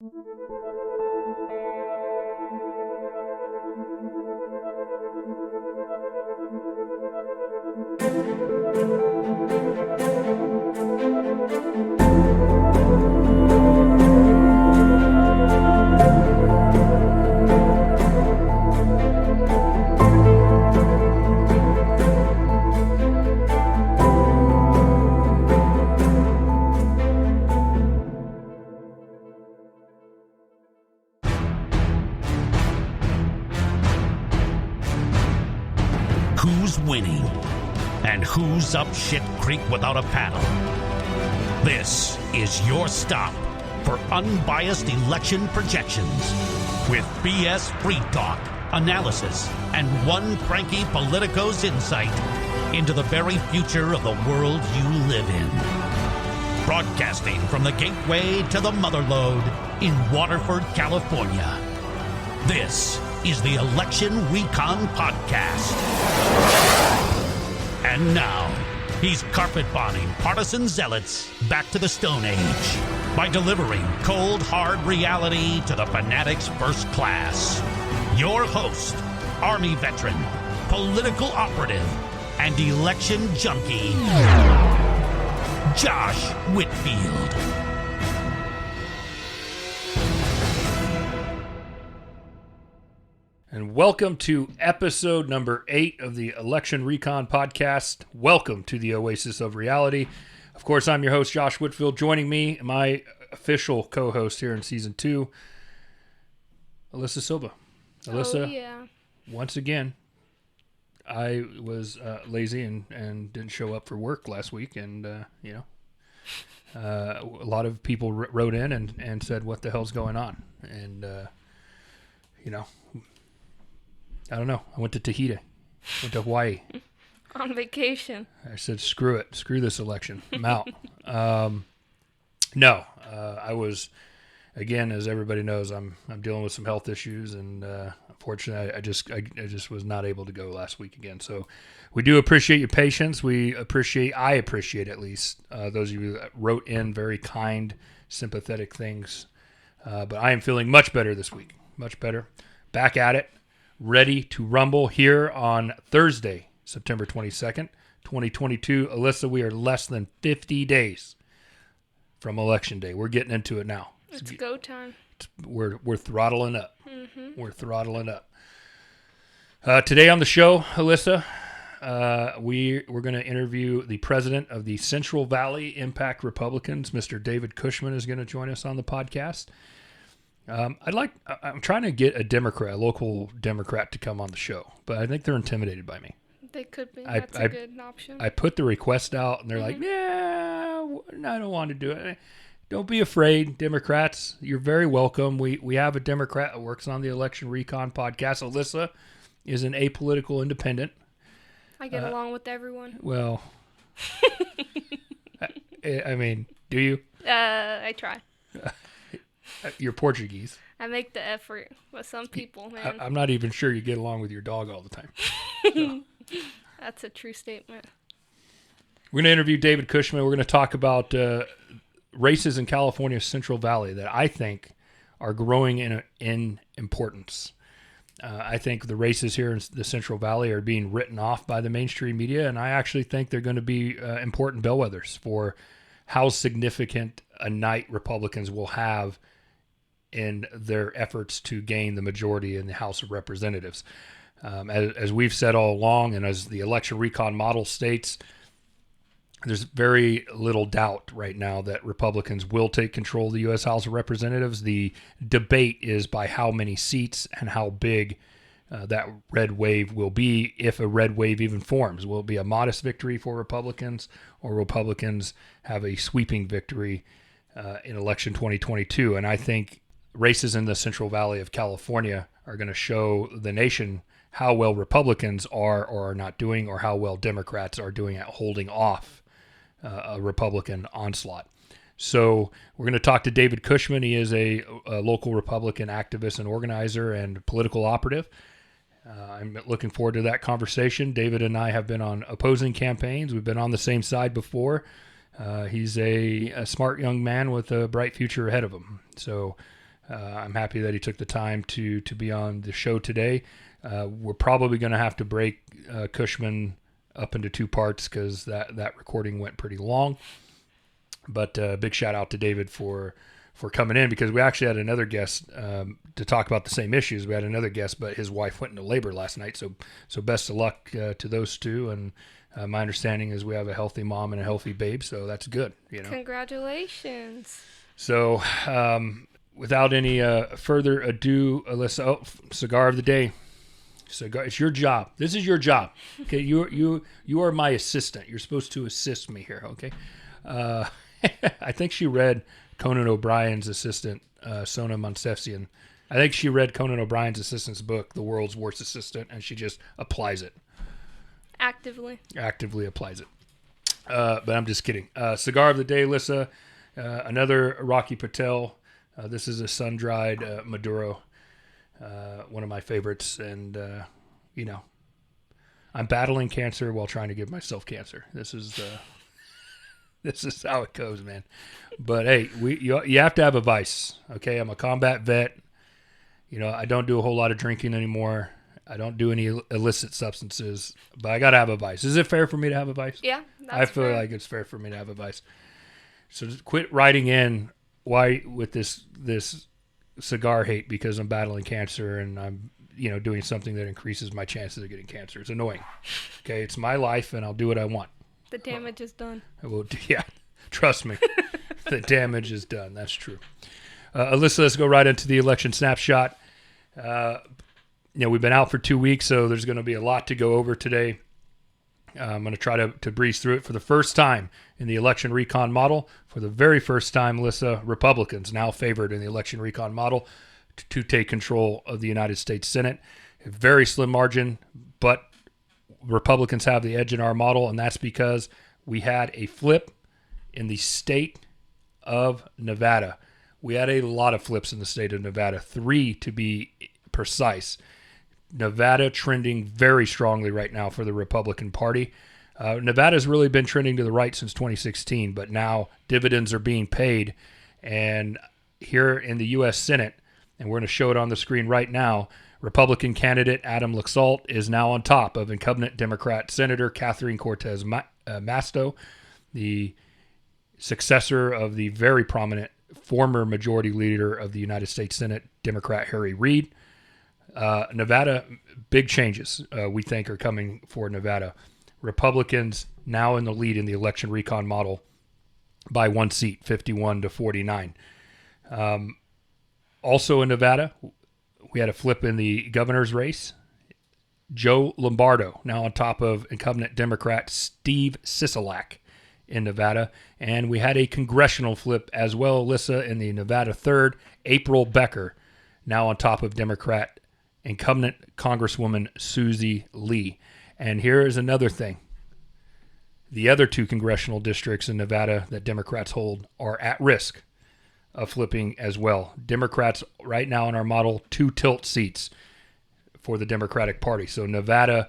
Who's winning? And who's up shit creek without a paddle? This is your stop for unbiased election projections with BS free talk, analysis, and one cranky politico's insight into the very future of the world you live in. Broadcasting from the gateway to the motherlode in Waterford, California. This is the Election Recon Podcast. And now, he's carpet-bombing partisan zealots back to the Stone Age by delivering cold, hard reality to the fanatics first class. Your host, Army veteran, political operative, and election junkie, Josh Whitfield. And welcome to episode number 8 of the Election Recon Podcast. Welcome to the Oasis of Reality. Of course, I'm your host, Josh Whitfield. Joining me, my official co-host here in Season 2, Alyssa Silva. Alyssa, Once again, I was lazy and didn't show up for work last week. And, a lot of people wrote in and said, what the hell's going on? And, I don't know. I went to Tahiti. Went to Hawaii. On vacation. I said, screw it. Screw this election. I'm out. I was, again, as everybody knows, I'm dealing with some health issues, and unfortunately, I just was not able to go last week again. So we do appreciate your patience. I appreciate at least those of you that wrote in very kind, sympathetic things. But I am feeling much better this week. Much better. Back at it. Ready to rumble here on Thursday, September 22nd, 2022. Alyssa, we are less than 50 days from Election Day. We're getting into it now. It's go time. We're throttling up. Mm-hmm. We're throttling up. Today on the show, Alyssa, we're going to interview the president of the Central Valley Impact Republicans. Mr. David Cushman is going to join us on the podcast. I'm trying to get a local Democrat to come on the show, but I think they're intimidated by me. They could be. That's a good option. I put the request out, and they're like, yeah, I don't want to do it. Don't be afraid, Democrats. You're very welcome. We have a Democrat that works on the Election Recon Podcast. Alyssa is an apolitical independent. I get along with everyone. Well, I mean, do you? I try. You're Portuguese. I make the effort with some people, man. I'm not even sure you get along with your dog all the time. So. That's a true statement. We're going to interview David Cushman. We're going to talk about races in California's Central Valley that I think are growing in importance. I think the races here in the Central Valley are being written off by the mainstream media, and I actually think they're going to be important bellwethers for how significant a night Republicans will have in their efforts to gain the majority in the House of Representatives. As we've said all along, and as the election recon model states, there's very little doubt right now that Republicans will take control of the U.S. House of Representatives. The debate is by how many seats and how big that red wave will be, if a red wave even forms. Will it be a modest victory for Republicans, or Republicans have a sweeping victory in election 2022? And I think races in the Central Valley of California are going to show the nation how well Republicans are or are not doing, or how well Democrats are doing at holding off a Republican onslaught. So we're going to talk to David Cushman. He is a local Republican activist and organizer and political operative. I'm looking forward to that conversation. David and I have been on opposing campaigns. We've been on the same side before. He's a smart young man with a bright future ahead of him. So I'm happy that he took the time to be on the show today. We're probably going to have to break Cushman up into two parts because that recording went pretty long. But big shout out to David for coming in, because we actually had another guest to talk about the same issues. We had another guest, but his wife went into labor last night. So best of luck to those two. And my understanding is we have a healthy mom and a healthy babe, so that's good. Congratulations. So without any further ado, Alyssa, cigar of the day. Cigar, it's your job. This is your job. Okay, you are my assistant. You're supposed to assist me here. Okay. I think she read Conan O'Brien's assistant, Sona Monsefsian. I think she read Conan O'Brien's assistant's book, The World's Worst Assistant, and she just applies it. Actively applies it. But I'm just kidding. Cigar of the day, Alyssa. Another Rocky Patel. This is a sun-dried Maduro. One of my favorites. And, I'm battling cancer while trying to give myself cancer. This is how it goes, man. But hey, you have to have a vice. Okay, I'm a combat vet. I don't do a whole lot of drinking anymore. I don't do any illicit substances, but I gotta have a vice. Is it fair for me to have a vice? Yeah, I feel like it's fair for me to have a vice. So just quit writing in why with this cigar hate because I'm battling cancer and I'm doing something that increases my chances of getting cancer. It's annoying. Okay, it's my life and I'll do what I want. The damage is done. Yeah, trust me. The damage is done. That's true. Alyssa, let's go right into the election snapshot. We've been out for 2 weeks, so there's going to be a lot to go over today. I'm going to try to breeze through it. For the first time in the election recon model, for the very first time, Alyssa, Republicans now favored in the election recon model to take control of the United States Senate. A very slim margin, but Republicans have the edge in our model, and that's because we had a flip in the state of Nevada. We had a lot of flips in the state of Nevada, 3 to be precise. Nevada trending very strongly right now for the Republican Party. Nevada's really been trending to the right since 2016, but now dividends are being paid. And here in the U.S. Senate, and we're going to show it on the screen right now, Republican candidate Adam Laxalt is now on top of incumbent Democrat Senator Catherine Cortez Masto, the successor of the very prominent former majority leader of the United States Senate, Democrat Harry Reid. Nevada, big changes we think are coming for Nevada. Republicans now in the lead in the election recon model by 1 seat, 51 to 49. Also in Nevada, we had a flip in the governor's race. Joe Lombardo now on top of incumbent Democrat Steve Sisolak in Nevada. And we had a congressional flip as well, Alyssa, in the Nevada 3rd. April Becker now on top of Democrat incumbent Congresswoman Susie Lee. And here is another thing. The other 2 congressional districts in Nevada that Democrats hold are at risk of flipping as well. Democrats right now in our model, 2 tilt seats for the Democratic Party. So Nevada,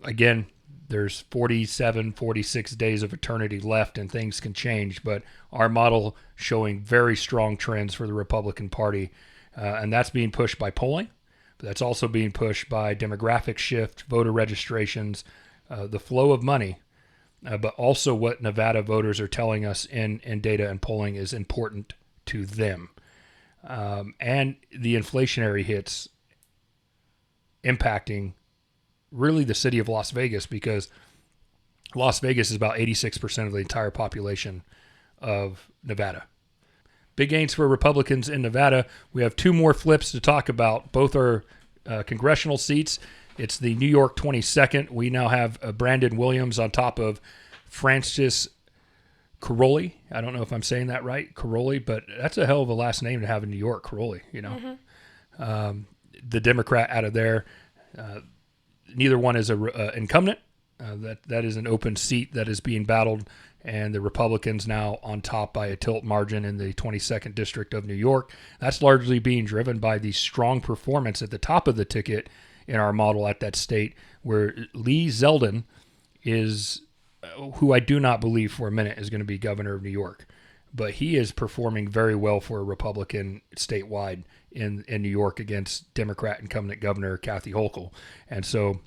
again, there's 47, 46 days of eternity left and things can change, but our model showing very strong trends for the Republican Party. And that's being pushed by polling, but that's also being pushed by demographic shift, voter registrations, the flow of money, but also what Nevada voters are telling us in data and polling is important to them. And the inflationary hits impacting really the city of Las Vegas, because Las Vegas is about 86% of the entire population of Nevada. Big gains for Republicans in Nevada. We have 2 more flips to talk about. Both are congressional seats. It's the New York 22nd. We now have Brandon Williams on top of Francis Caroli. I don't know if I'm saying that right, Caroli, but that's a hell of a last name to have in New York, Caroli, The Democrat out of there. Neither one is an incumbent. That is an open seat that is being battled, and the Republicans now on top by a tilt margin in the 22nd District of New York. That's largely being driven by the strong performance at the top of the ticket in our model at that state, where Lee Zeldin is, who I do not believe for a minute is going to be governor of New York. but he is performing very well for a Republican statewide in New York against Democrat incumbent Governor Kathy Hochul. And so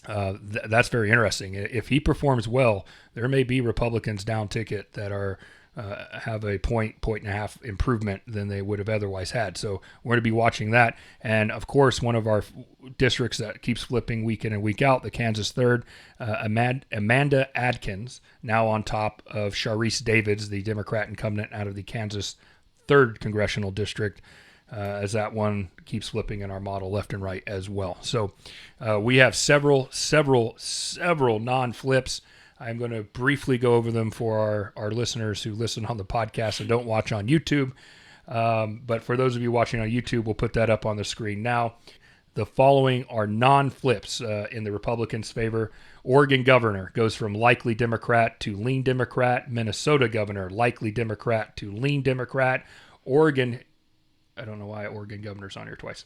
that's very interesting. If he performs well, there may be Republicans down ticket that are have a point and a half improvement than they would have otherwise had. So we're going to be watching that. And of course, one of our districts that keeps flipping week in and week out, the Kansas 3rd, Amanda Adkins, now on top of Sharice Davids, the Democrat incumbent out of the Kansas 3rd congressional district, as that one keeps flipping in our model left and right as well. So we have several non-flips. I'm going to briefly go over them for our listeners who listen on the podcast and don't watch on YouTube. But for those of you watching on YouTube, we'll put that up on the screen now. The following are non-flips in the Republicans' favor. Oregon governor goes from likely Democrat to lean Democrat. Minnesota governor, likely Democrat to lean Democrat. Oregon, I don't know why Oregon governor's on here twice.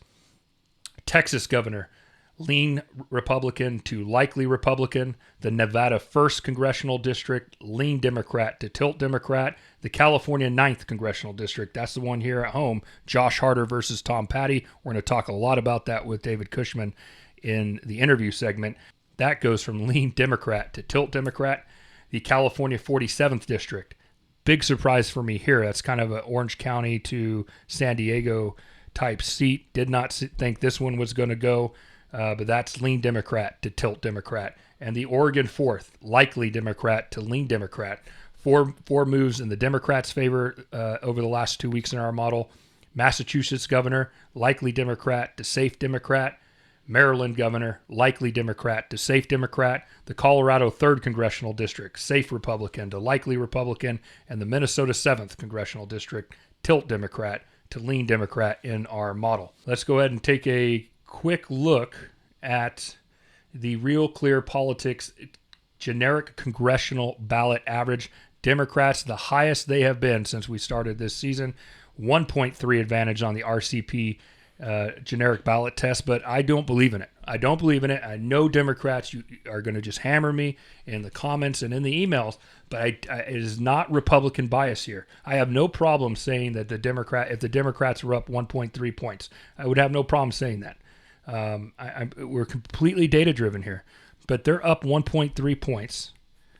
Texas governor, lean Republican to likely Republican. The Nevada 1st Congressional District, lean Democrat to tilt Democrat. The California 9th Congressional District, that's the one here at home, Josh Harder versus Tom Patty. We're going to talk a lot about that with David Cushman in the interview segment. That goes from lean Democrat to tilt Democrat. The California 47th District, big surprise for me here. That's kind of an Orange County to San Diego type seat. Did not think this one was going to go. But that's lean Democrat to tilt Democrat. And the Oregon 4th, likely Democrat to lean Democrat. Four moves in the Democrats' favor over the last 2 weeks in our model. Massachusetts governor, likely Democrat to safe Democrat. Maryland governor, likely Democrat to safe Democrat. The Colorado 3rd Congressional District, safe Republican to likely Republican. And the Minnesota 7th Congressional District, tilt Democrat to lean Democrat in our model. Let's go ahead and take a quick look at the Real Clear Politics generic congressional ballot average. Democrats, the highest they have been since we started this season, 1.3 advantage on the RCP generic ballot test, but I don't believe in it. I I know Democrats, you are going to just hammer me in the comments and in the emails, but it is not Republican bias here. I have no problem saying that if the Democrats were up 1.3 points, I would have no problem saying that. We're completely data driven here, but they're up 1.3 points.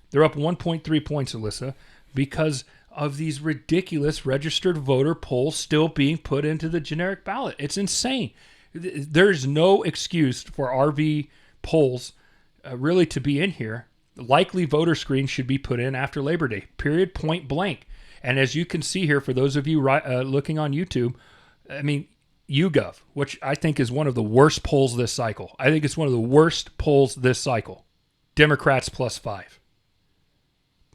They're up 1.3 points, Alyssa, because of these ridiculous registered voter polls still being put into the generic ballot. It's insane. There's no excuse for RV polls really to be in here. Likely voter screens should be put in after Labor Day, period, point blank. And as you can see here, for those of you looking on YouTube, I mean, YouGov, which I think is one of the worst polls this cycle. I think it's one of the worst polls this cycle. Democrats +5.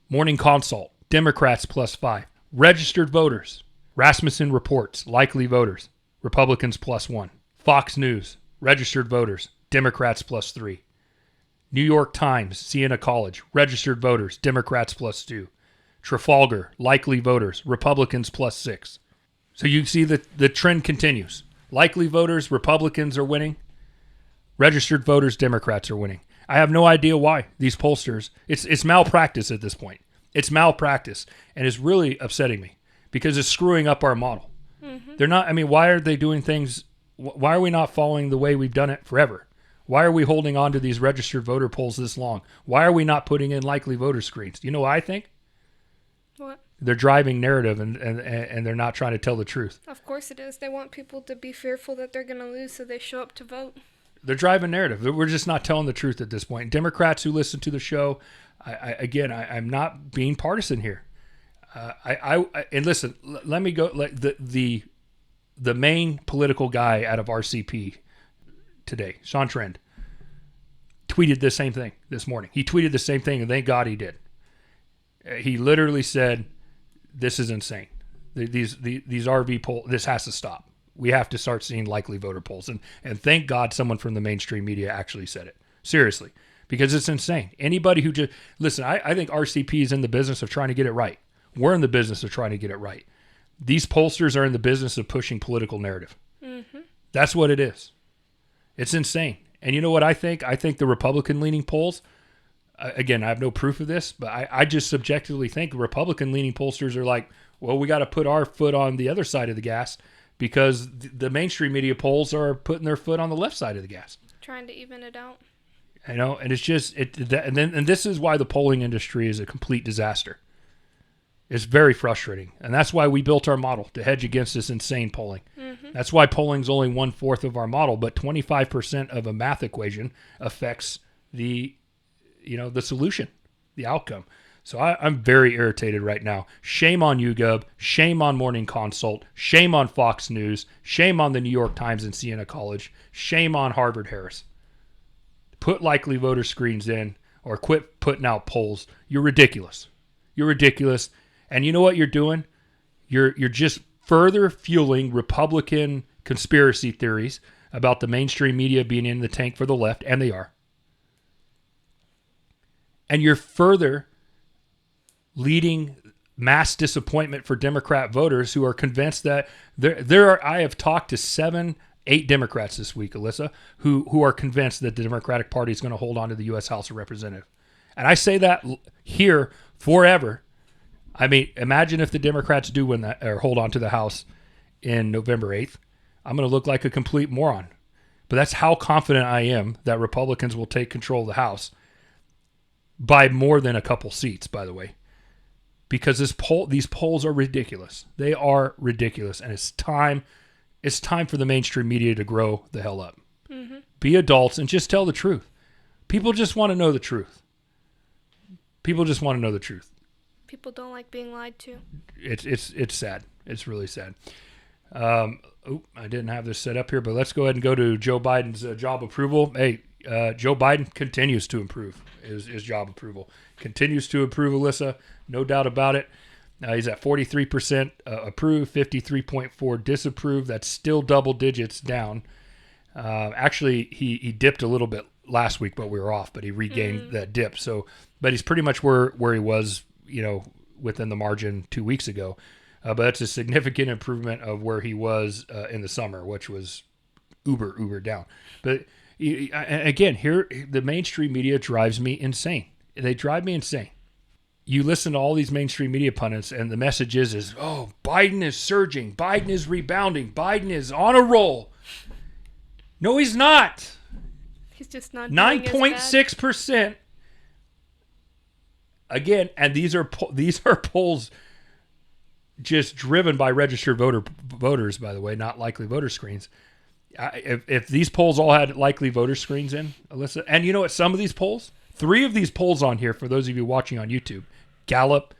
Morning Consult, Democrats +5. Registered voters, Rasmussen reports, likely voters, Republicans +1. Fox News, registered voters, Democrats +3. New York Times, Siena College, registered voters, Democrats +2. Trafalgar, likely voters, Republicans +6. So you see that the trend continues. Likely voters, Republicans are winning. Registered voters, Democrats are winning. I have no idea why these pollsters, it's malpractice at this point. It's malpractice, and it's really upsetting me because it's screwing up our model. Mm-hmm. They're not, I mean, why are they doing things, why are we not following the way we've done it forever? Why are we holding on to these registered voter polls this long? Why are we not putting in likely voter screens? Do you know what I think? What? They're driving narrative and they're not trying to tell the truth. Of course it is. They want people to be fearful that they're going to lose so they show up to vote. They're driving narrative. We're just not telling the truth at this point. Democrats who listen to the show, I'm not being partisan here. And listen, let me go. The main political guy out of RCP today, Sean Trend, tweeted the same thing this morning. He tweeted the same thing, and thank God he did. He literally said, "This is insane. These RV polls. This has to stop. We have to start seeing likely voter polls." And thank God someone from the mainstream media actually said it. Seriously, because it's insane. Anybody who just listen, I think RCP is in the business of trying to get it right. We're in the business of trying to get it right. These pollsters are in the business of pushing political narrative. Mm-hmm. That's what it is. It's insane. And you know what I think? I think the Republican-leaning polls, again, I have no proof of this, but I just subjectively think Republican-leaning pollsters are like, well, we got to put our foot on the other side of the gas because the mainstream media polls are putting their foot on the left side of the gas. Trying to even it out. And it's just and this is why the polling industry is a complete disaster. It's very frustrating, and that's why we built our model to hedge against this insane polling. Mm-hmm. That's why polling's only 1/4 of our model, but 25% of a math equation affects the solution, the outcome. So I'm very irritated right now. Shame on YouGov. Shame on Morning Consult. Shame on Fox News. Shame on the New York Times and Siena College. Shame on Harvard Harris. Put likely voter screens in or quit putting out polls. You're ridiculous. You're ridiculous. And you know what you're doing? You're just further fueling Republican conspiracy theories about the mainstream media being in the tank for the left, and they are. And you're further leading mass disappointment for Democrat voters who are convinced that I have talked to 7-8 Democrats this week, Alyssa, who are convinced that the Democratic Party is going to hold on to the U.S. House of Representatives. And I say that here forever. I mean, imagine if the Democrats do win that or hold on to the House in November 8th. I'm going to look like a complete moron. But that's how confident I am that Republicans will take control of the House by more than a couple seats, by the way. Because these polls are ridiculous. They are ridiculous. And it's time for the mainstream media to grow the hell up. Mm-hmm. Be adults and just tell the truth. People just want to know the truth. People just want to know the truth. People don't like being lied to. It's sad. It's really sad. I didn't have this set up here, but let's go ahead and go to Joe Biden's job approval. Hey, Joe Biden continues to improve his job approval. Continues to improve, Alyssa. No doubt about it. He's at 43% approved, 53.4 disapproved. That's still double digits down. Actually, he dipped a little bit last week, but we were off, but he regained that dip. So, but he's pretty much where he was, within the margin 2 weeks ago. But that's a significant improvement of where he was in the summer, which was uber down. But again, here, the mainstream media drives me insane. They drive me insane. You listen to all these mainstream media pundits, and the message is, oh, Biden is surging. Biden is rebounding. Biden is on a roll. No, he's not. He's just not 9.6%. Again, and these are polls just driven by registered voters, by the way, not likely voter screens. If these polls all had likely voter screens in, Alyssa, and you know what, some of these polls, 3 of these polls on here, for those of you watching on YouTube, Gallup,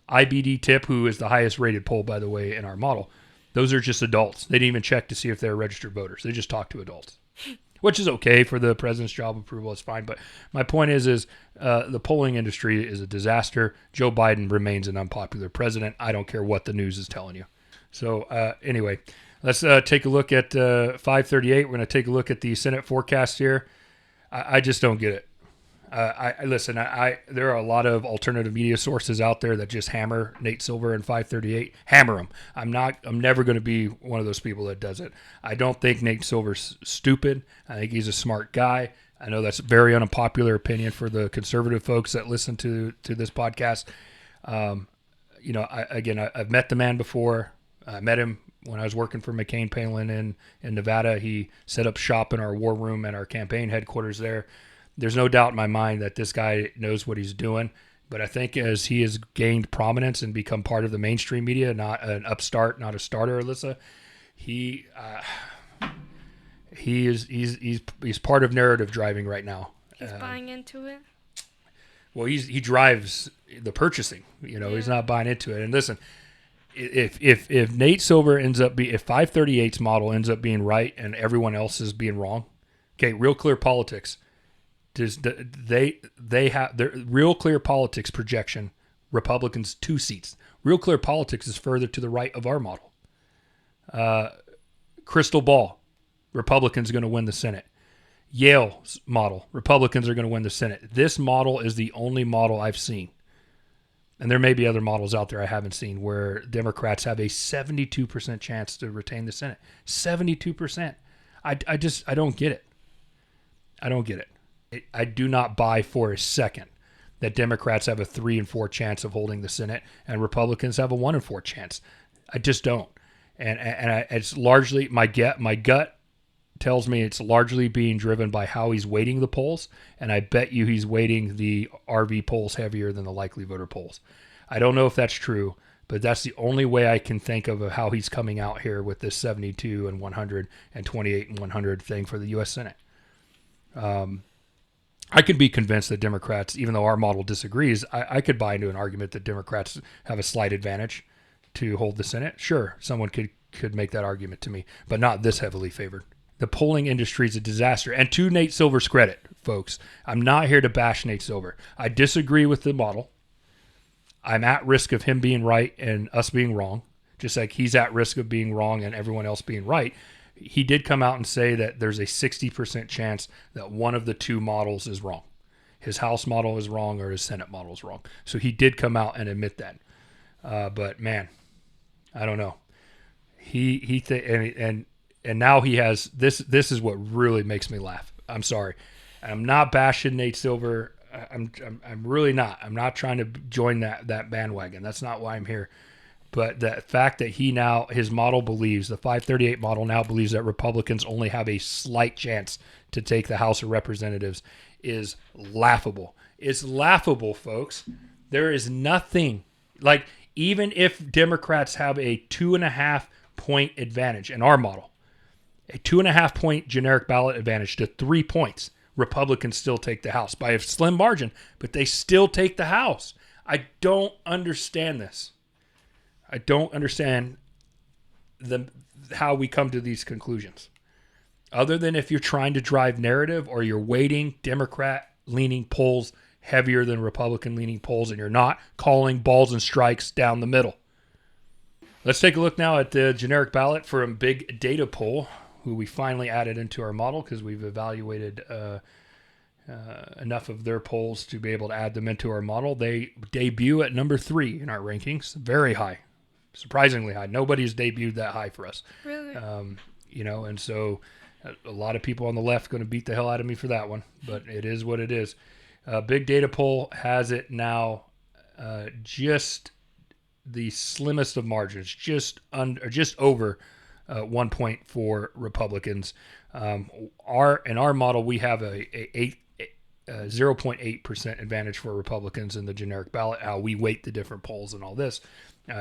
IBD Tip, who is the highest rated poll, by the way, in our model, those are just adults. They didn't even check to see if they're registered voters. They just talk to adults, which is okay for the president's job approval. It's fine. But my point is the polling industry is a disaster. Joe Biden remains an unpopular president. I don't care what the news is telling you. So anyway, let's take a look at 538. We're going to take a look at the Senate forecast here. I just don't get it. Listen, there are a lot of alternative media sources out there that just hammer Nate Silver and 538. Hammer them. I'm never going to be one of those people that does it. I don't think Nate Silver's stupid. I think he's a smart guy. I know that's a very unpopular opinion for the conservative folks that listen to this podcast. I've met the man before. I met him when I was working for McCain Palin in Nevada. He set up shop in our war room and our campaign headquarters there. There's no doubt in my mind that this guy knows what he's doing. But I think as he has gained prominence and become part of the mainstream media, not an upstart, not a starter, Alyssa, he's part of narrative driving right now. He's buying into it. Well, he drives the purchasing. He's not buying into it. And listen, if Nate Silver if 538's model ends up being right and everyone else is being wrong, okay, Real Clear Politics. They have their Real Clear Politics projection, Republicans 2 seats. Real Clear Politics is further to the right of our model. Crystal Ball, Republicans are going to win the Senate. Yale's model, Republicans are going to win the Senate. This model is the only model I've seen. And there may be other models out there I haven't seen where Democrats have a 72% chance to retain the Senate. 72%. I don't get it. I don't get it. I do not buy for a second that Democrats have a 3 in 4 chance of holding the Senate and Republicans have a 1 in 4 chance. I just don't. It's largely my gut tells me it's largely being driven by how he's weighting the polls, and I bet you he's weighting the RV polls heavier than the likely voter polls. I don't know if that's true, but that's the only way I can think of how he's coming out here with this 72 and 100 and 28 and 100 thing for the U.S. Senate. I could be convinced that Democrats, even though our model disagrees, I could buy into an argument that Democrats have a slight advantage to hold the Senate. Sure, someone could make that argument to me, but not this heavily favored. The polling industry is a disaster. And to Nate Silver's credit, folks, I'm not here to bash Nate Silver. I disagree with the model. I'm at risk of him being right and us being wrong, just like he's at risk of being wrong and everyone else being right. He did come out and say that there's a 60% chance that one of the two models is wrong. His House model is wrong or his Senate model is wrong. So he did come out and admit that. But man, I don't know. And now he has this. This is what really makes me laugh. I'm sorry. I'm not bashing Nate Silver. I'm really not. I'm not trying to join that bandwagon. That's not why I'm here. But the fact that his model believes, the 538 model now believes that Republicans only have a slight chance to take the House of Representatives is laughable. It's laughable, folks. There is nothing, like, even if Democrats have a 2.5 point advantage in our model, a 2.5 point generic ballot advantage to 3 points, Republicans still take the House by a slim margin, but they still take the House. I don't understand this. I don't understand how we come to these conclusions. Other than if you're trying to drive narrative or you're weighting Democrat-leaning polls heavier than Republican-leaning polls and you're not calling balls and strikes down the middle. Let's take a look now at the generic ballot from Big Data Poll, who we finally added into our model because we've evaluated enough of their polls to be able to add them into our model. They debut at number 3 in our rankings, very high. Surprisingly high. Nobody's debuted that high for us. Really? And so a lot of people on the left going to beat the hell out of me for that one, but it is what it is. Big Data Poll has it now just the slimmest of margins, just over 1 point for Republicans. In our model, we have a 0.8% advantage for Republicans in the generic ballot, how we weight the different polls and all this.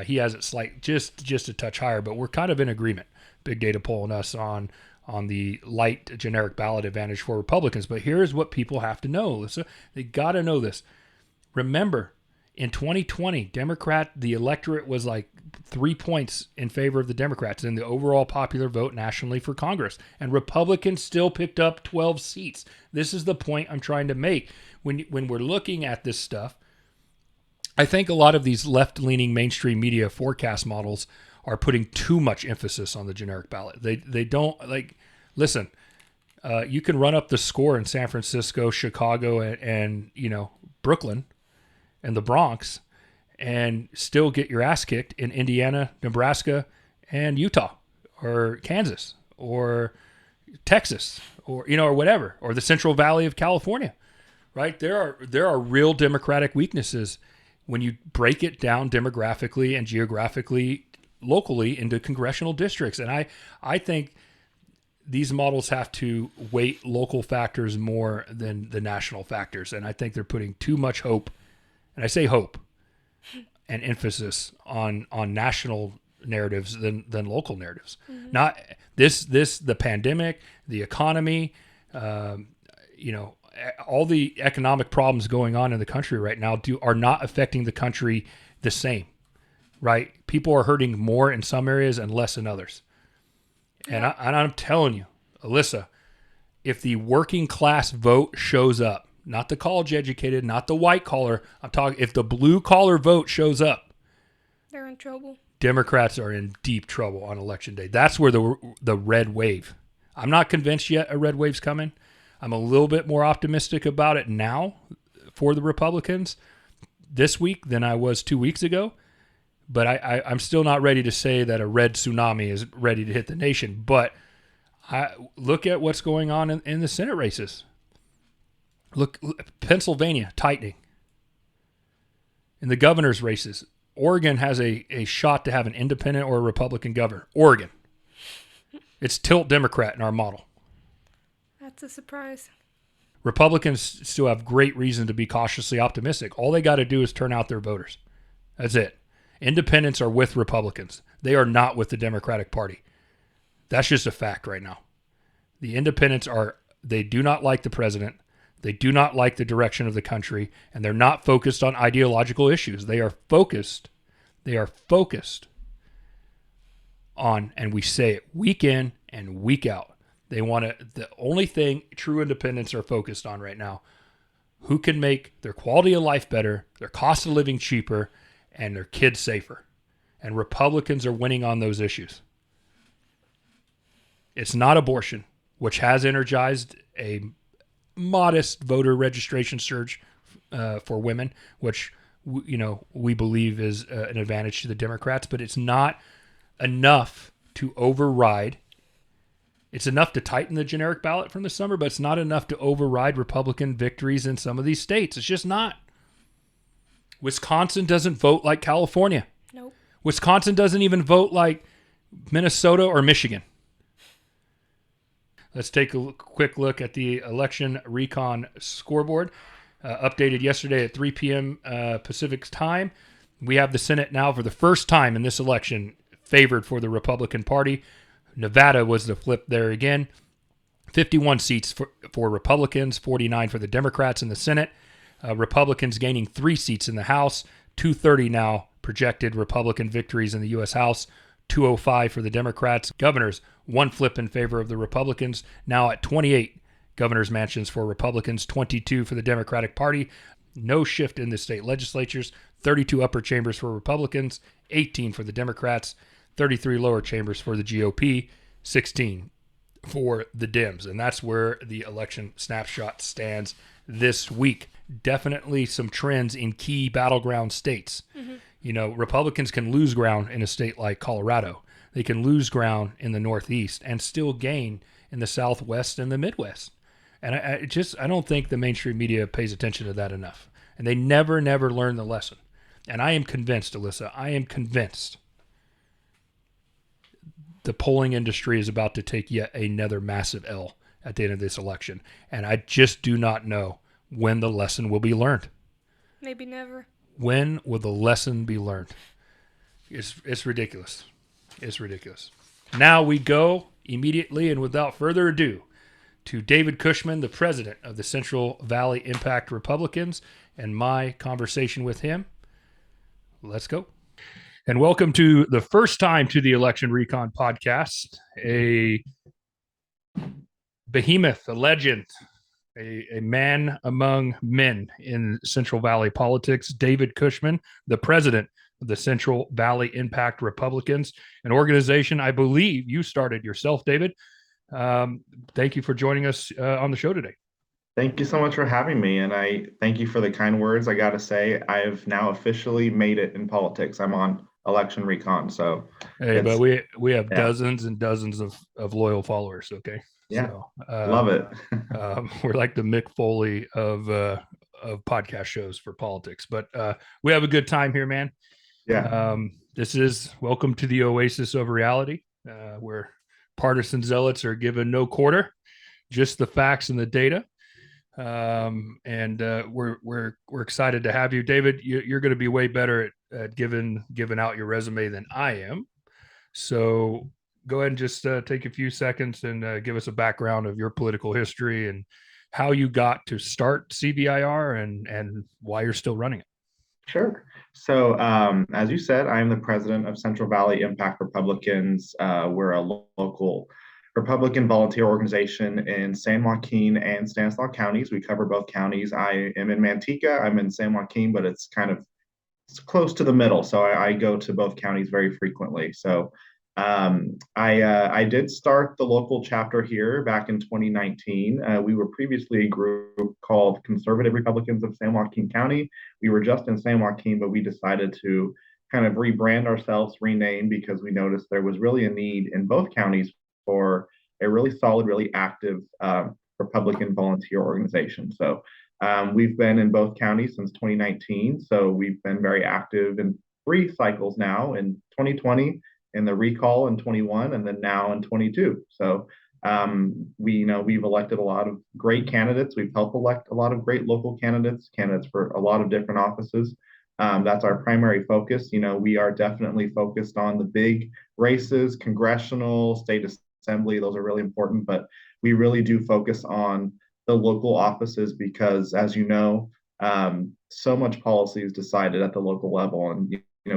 He has it just a touch higher, but we're kind of in agreement, Big Data Poll and us, on the light generic ballot advantage for Republicans. But here's what people have to know. So they got to know this. Remember, in 2020, the electorate was like 3 points in favor of the Democrats in the overall popular vote nationally for Congress. And Republicans still picked up 12 seats. This is the point I'm trying to make. When we're looking at this stuff, I think a lot of these left-leaning mainstream media forecast models are putting too much emphasis on the generic ballot. They don't, like, listen, you can run up the score in San Francisco, Chicago, and Brooklyn and the Bronx and still get your ass kicked in Indiana, Nebraska, and Utah, or Kansas, or Texas, or whatever, or the Central Valley of California, right? There are real Democratic weaknesses when you break it down demographically and geographically, locally into congressional districts. And I think these models have to weight local factors more than the national factors. And I think they're putting too much hope, and I say hope, and emphasis on national narratives than local narratives. Mm-hmm. Not the pandemic, the economy, all the economic problems going on in the country right now are not affecting the country the same, right? People are hurting more in some areas and less in others. Yeah. And I'm telling you, Alyssa, if the working class vote shows up, not the college educated, not the white collar, I'm talking, if the blue collar vote shows up, they're in trouble. Democrats are in deep trouble on election day. That's where the red wave. I'm not convinced yet a red wave's coming. I'm a little bit more optimistic about it now for the Republicans this week than I was 2 weeks ago. But I'm still not ready to say that a red tsunami is ready to hit the nation. But look at what's going on in the Senate races. Look, Pennsylvania tightening. In the governor's races, Oregon has a shot to have an independent or a Republican governor. Oregon. It's tilt Democrat in our model. That's a surprise. Republicans still have great reason to be cautiously optimistic. All they got to do is turn out their voters. That's it. Independents are with Republicans. They are not with the Democratic Party. That's just a fact right now. The independents they do not like the president. They do not like the direction of the country, and they're not focused on ideological issues. They are focused on, and we say it week in and week out, the only thing true independents are focused on right now, who can make their quality of life better, their cost of living cheaper, and their kids safer. And Republicans are winning on those issues. It's not abortion, which has energized a modest voter registration surge for women, which we believe is an advantage to the Democrats, but it's not enough to override. It's enough to tighten the generic ballot from the summer, but it's not enough to override Republican victories in some of these states. It's just not. Wisconsin doesn't vote like California. Nope. Wisconsin doesn't even vote like Minnesota or Michigan. Let's take a quick look at the election recon scoreboard. Updated yesterday at 3 p.m. Pacific time. We have the Senate now for the first time in this election favored for the Republican Party. Nevada was the flip there again. 51 seats for Republicans, 49 for the Democrats in the Senate. Republicans gaining 3 seats in the House, 230 now projected Republican victories in the U.S. House, 205 for the Democrats. Governors, 1 flip in favor of the Republicans, now at 28 governor's mansions for Republicans, 22 for the Democratic Party. No shift in the state legislatures, 32 upper chambers for Republicans, 18 for the Democrats, 33 lower chambers for the GOP, 16 for the Dems. And that's where the election snapshot stands this week. Definitely some trends in key battleground states. Mm-hmm. Republicans can lose ground in a state like Colorado. They can lose ground in the Northeast and still gain in the Southwest and the Midwest. And I don't think the mainstream media pays attention to that enough. And they never learn the lesson. And I am convinced, Alyssa, the polling industry is about to take yet another massive L at the end of this election. And I just do not know when the lesson will be learned. Maybe never. When will the lesson be learned? It's ridiculous. It's ridiculous. Now we go immediately and without further ado to David Cushman, the president of the Central Valley Impact Republicans, and my conversation with him. Let's go. And welcome to the first time to the Election Recon podcast, a behemoth, a legend, a man among men in Central Valley politics, David Cushman, the president of the Central Valley Impact Republicans, an organization I believe you started yourself, David. Thank you for joining us on the show today. Thank you so much for having me, and I thank you for the kind words. I got to say, I've now officially made it in politics. I'm on Election Recon, so but we have dozens and dozens of loyal followers. Okay, yeah, so, love it. We're like the Mick Foley of podcast shows for politics, but we have a good time here, man. Yeah. This is welcome to the oasis of reality, where partisan zealots are given no quarter, just the facts and the data. We're excited to have you, David. You're going to be way better at giving out your resume than I am. So go ahead and just take a few seconds and give us a background of your political history and how you got to start CVIR and why you're still running it. Sure. So, as you said, I am the president of Central Valley Impact Republicans. We're a local Republican volunteer organization in San Joaquin and Stanislaus counties. We cover both counties. I am in Manteca. I'm in San Joaquin, but it's close to the middle. So I go to both counties very frequently. So I did start the local chapter here back in 2019. We were previously a group called Conservative Republicans of San Joaquin County. We were just in San Joaquin, but we decided to kind of rebrand ourselves, rename, because we noticed there was really a need in both counties for a really solid, really active Republican volunteer organization. So We've been in both counties since 2019, so we've been very active in 3 cycles now in 2020, in the recall in 21, and then now in 22. So we've elected a lot of great candidates. We've helped elect a lot of great local candidates for a lot of different offices. That's our primary focus. We are definitely focused on the big races, congressional, state assembly. Those are really important, but we really do focus on the local offices because, as you know, so much policy is decided at the local level, and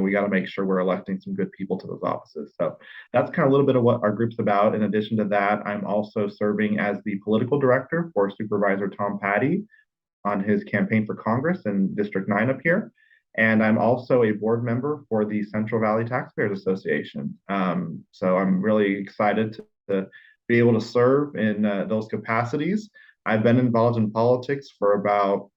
we got to make sure we're electing some good people to those offices. So that's kind of a little bit of what our group's about. In addition to that, I'm also serving as the political director for Supervisor Tom Patty on his campaign for Congress in District 9 up here. And I'm also a board member for the Central Valley Taxpayers Association. So I'm really excited to be able to serve in those capacities. I've been involved in politics for about,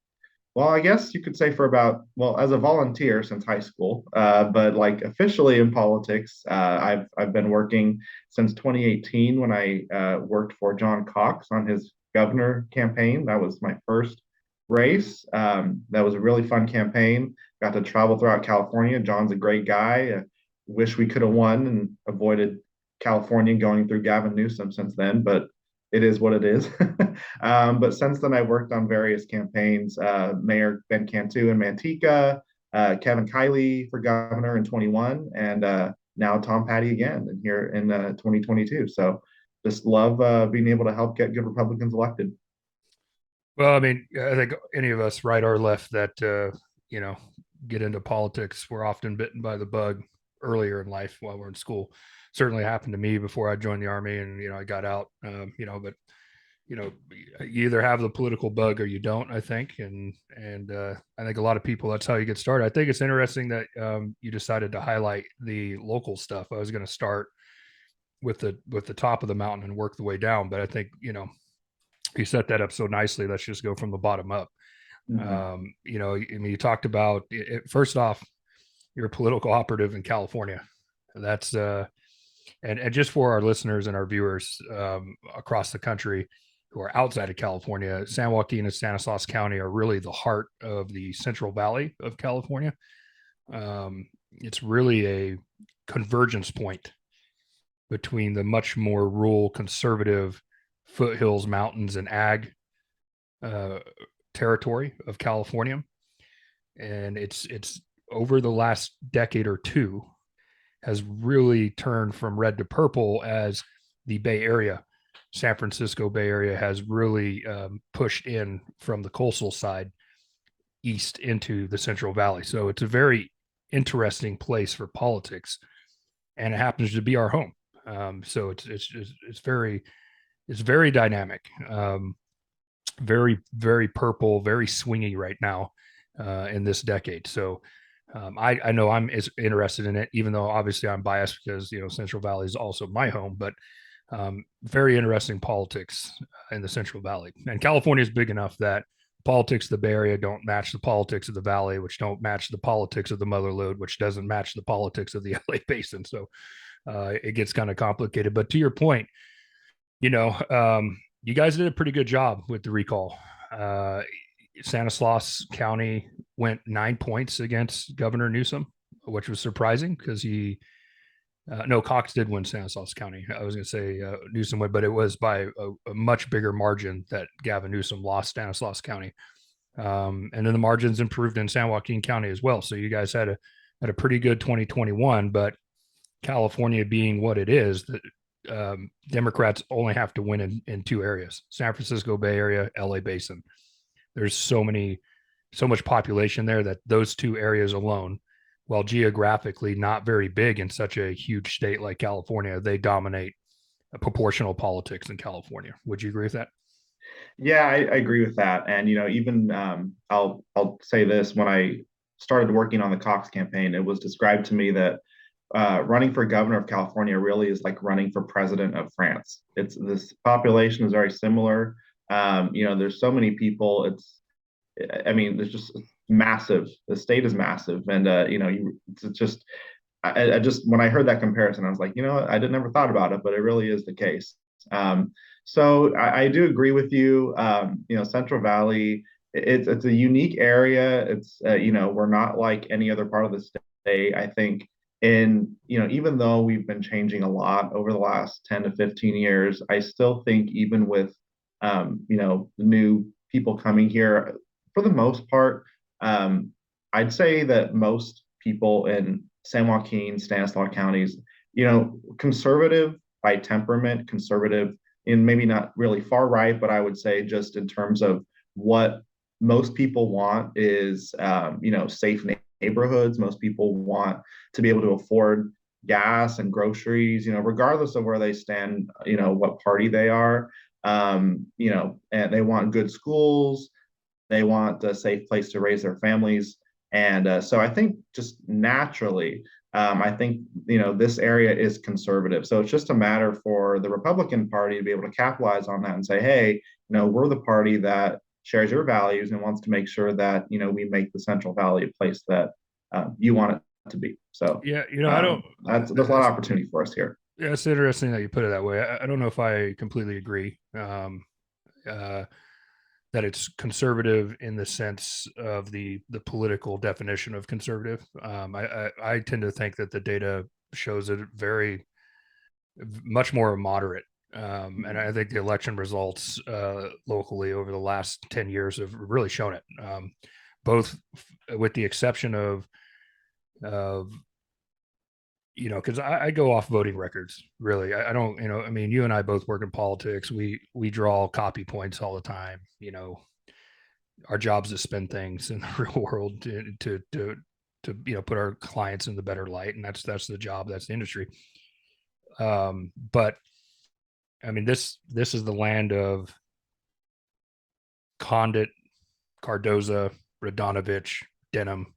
well, I guess you could say as a volunteer since high school, but like officially in politics, I've been working since 2018 when I worked for John Cox on his governor campaign. That was my first race. That was a really fun campaign. Got to travel throughout California. John's a great guy. Wish we could have won and avoided California going through Gavin Newsom since then, but it is what it is. But since then, I've worked on various campaigns, Mayor Ben Cantu in Manteca, Kevin Kiley for governor in 21, and now Tom Patty again and here in 2022. So just love being able to help get good Republicans elected. Well, I mean, I think any of us, right or left, that get into politics, we're often bitten by the bug earlier in life while we're in school. Certainly happened to me before I joined the Army, and I got out. But you either have the political bug or you don't. I think, and I think a lot of people, that's how you get started. I think it's interesting that you decided to highlight the local stuff. I was going to start with the top of the mountain and work the way down, but I think you set that up so nicely. Let's just go from the bottom up. Mm-hmm. You talked about it, first off, you're a political operative in California. That's and just for our listeners and our viewers across the country who are outside of California, San Joaquin and Stanislaus County are really the heart of the Central Valley of California. It's really a convergence point between the much more rural, conservative foothills, mountains, and ag territory of California. And it's over the last decade or two has really turned from red to purple as the Bay Area, San Francisco Bay Area, has really pushed in from the coastal side east into the Central Valley. So it's a very interesting place for politics, and it happens to be our home. So it's very dynamic, very, very purple, very swingy right now in this decade. So I know I'm as interested in it, even though obviously I'm biased because Central Valley is also my home. But very interesting politics in the Central Valley, and California is big enough that politics of the Bay Area don't match the politics of the Valley, which don't match the politics of the Mother Lode, which doesn't match the politics of the LA Basin. So it gets kind of complicated. But to your point, you guys did a pretty good job with the recall. Stanislaus County went 9 points against Governor Newsom, which was surprising because Cox did win Stanislaus County. I was going to say Newsom won, but it was by a much bigger margin that Gavin Newsom lost Stanislaus County. And then the margins improved in San Joaquin County as well. So you guys had a pretty good 2021, but California being what it is, Democrats only have to win in 2 areas: San Francisco Bay Area, LA Basin. There's so much population there that those 2 areas alone, while geographically not very big in such a huge state like California, they dominate proportional politics in California. Would you agree with that? Yeah, I agree with that. And even I'll say this: when I started working on the Cox campaign, it was described to me that running for governor of California really is like running for president of France. This population is very similar. There's so many people. There's just massive. The state is massive, and it's just. I just when I heard that comparison, I was like, I never thought about it, but it really is the case. So I do agree with you. Central Valley it's a unique area. It's we're not like any other part of the state. I think even though we've been changing a lot over the last 10 to 15 years, I still think even with new people coming here, for the most part, I'd say that most people in San Joaquin, Stanislaus counties, conservative by temperament, conservative in maybe not really far right, but I would say just in terms of what most people want is, safe neighborhoods. Most people want to be able to afford gas and groceries, regardless of where they stand, what party they are, and they want good schools. They want a safe place to raise their families. And so I think just naturally, I think, this area is conservative. So it's just a matter for the Republican Party to be able to capitalize on that and say, hey, we're the party that shares your values and wants to make sure that, we make the Central Valley a place that you want it to be. So, yeah, I don't, there's a lot of opportunity for us here. Yeah, it's interesting that you put it that way. I don't know if I completely agree that it's conservative in the sense of the political definition of conservative. I tend to think that the data shows it very much more moderate. And I think the election results locally over the last 10 years have really shown it, both with the exception of because I go off voting records, really. I don't, I mean, you and I both work in politics. We draw copy points all the time. Our job's to spin things in the real world to put our clients in the better light, and that's the job, that's the industry. But I mean, this is the land of Condit, Cardoza, Radonovich, Denham.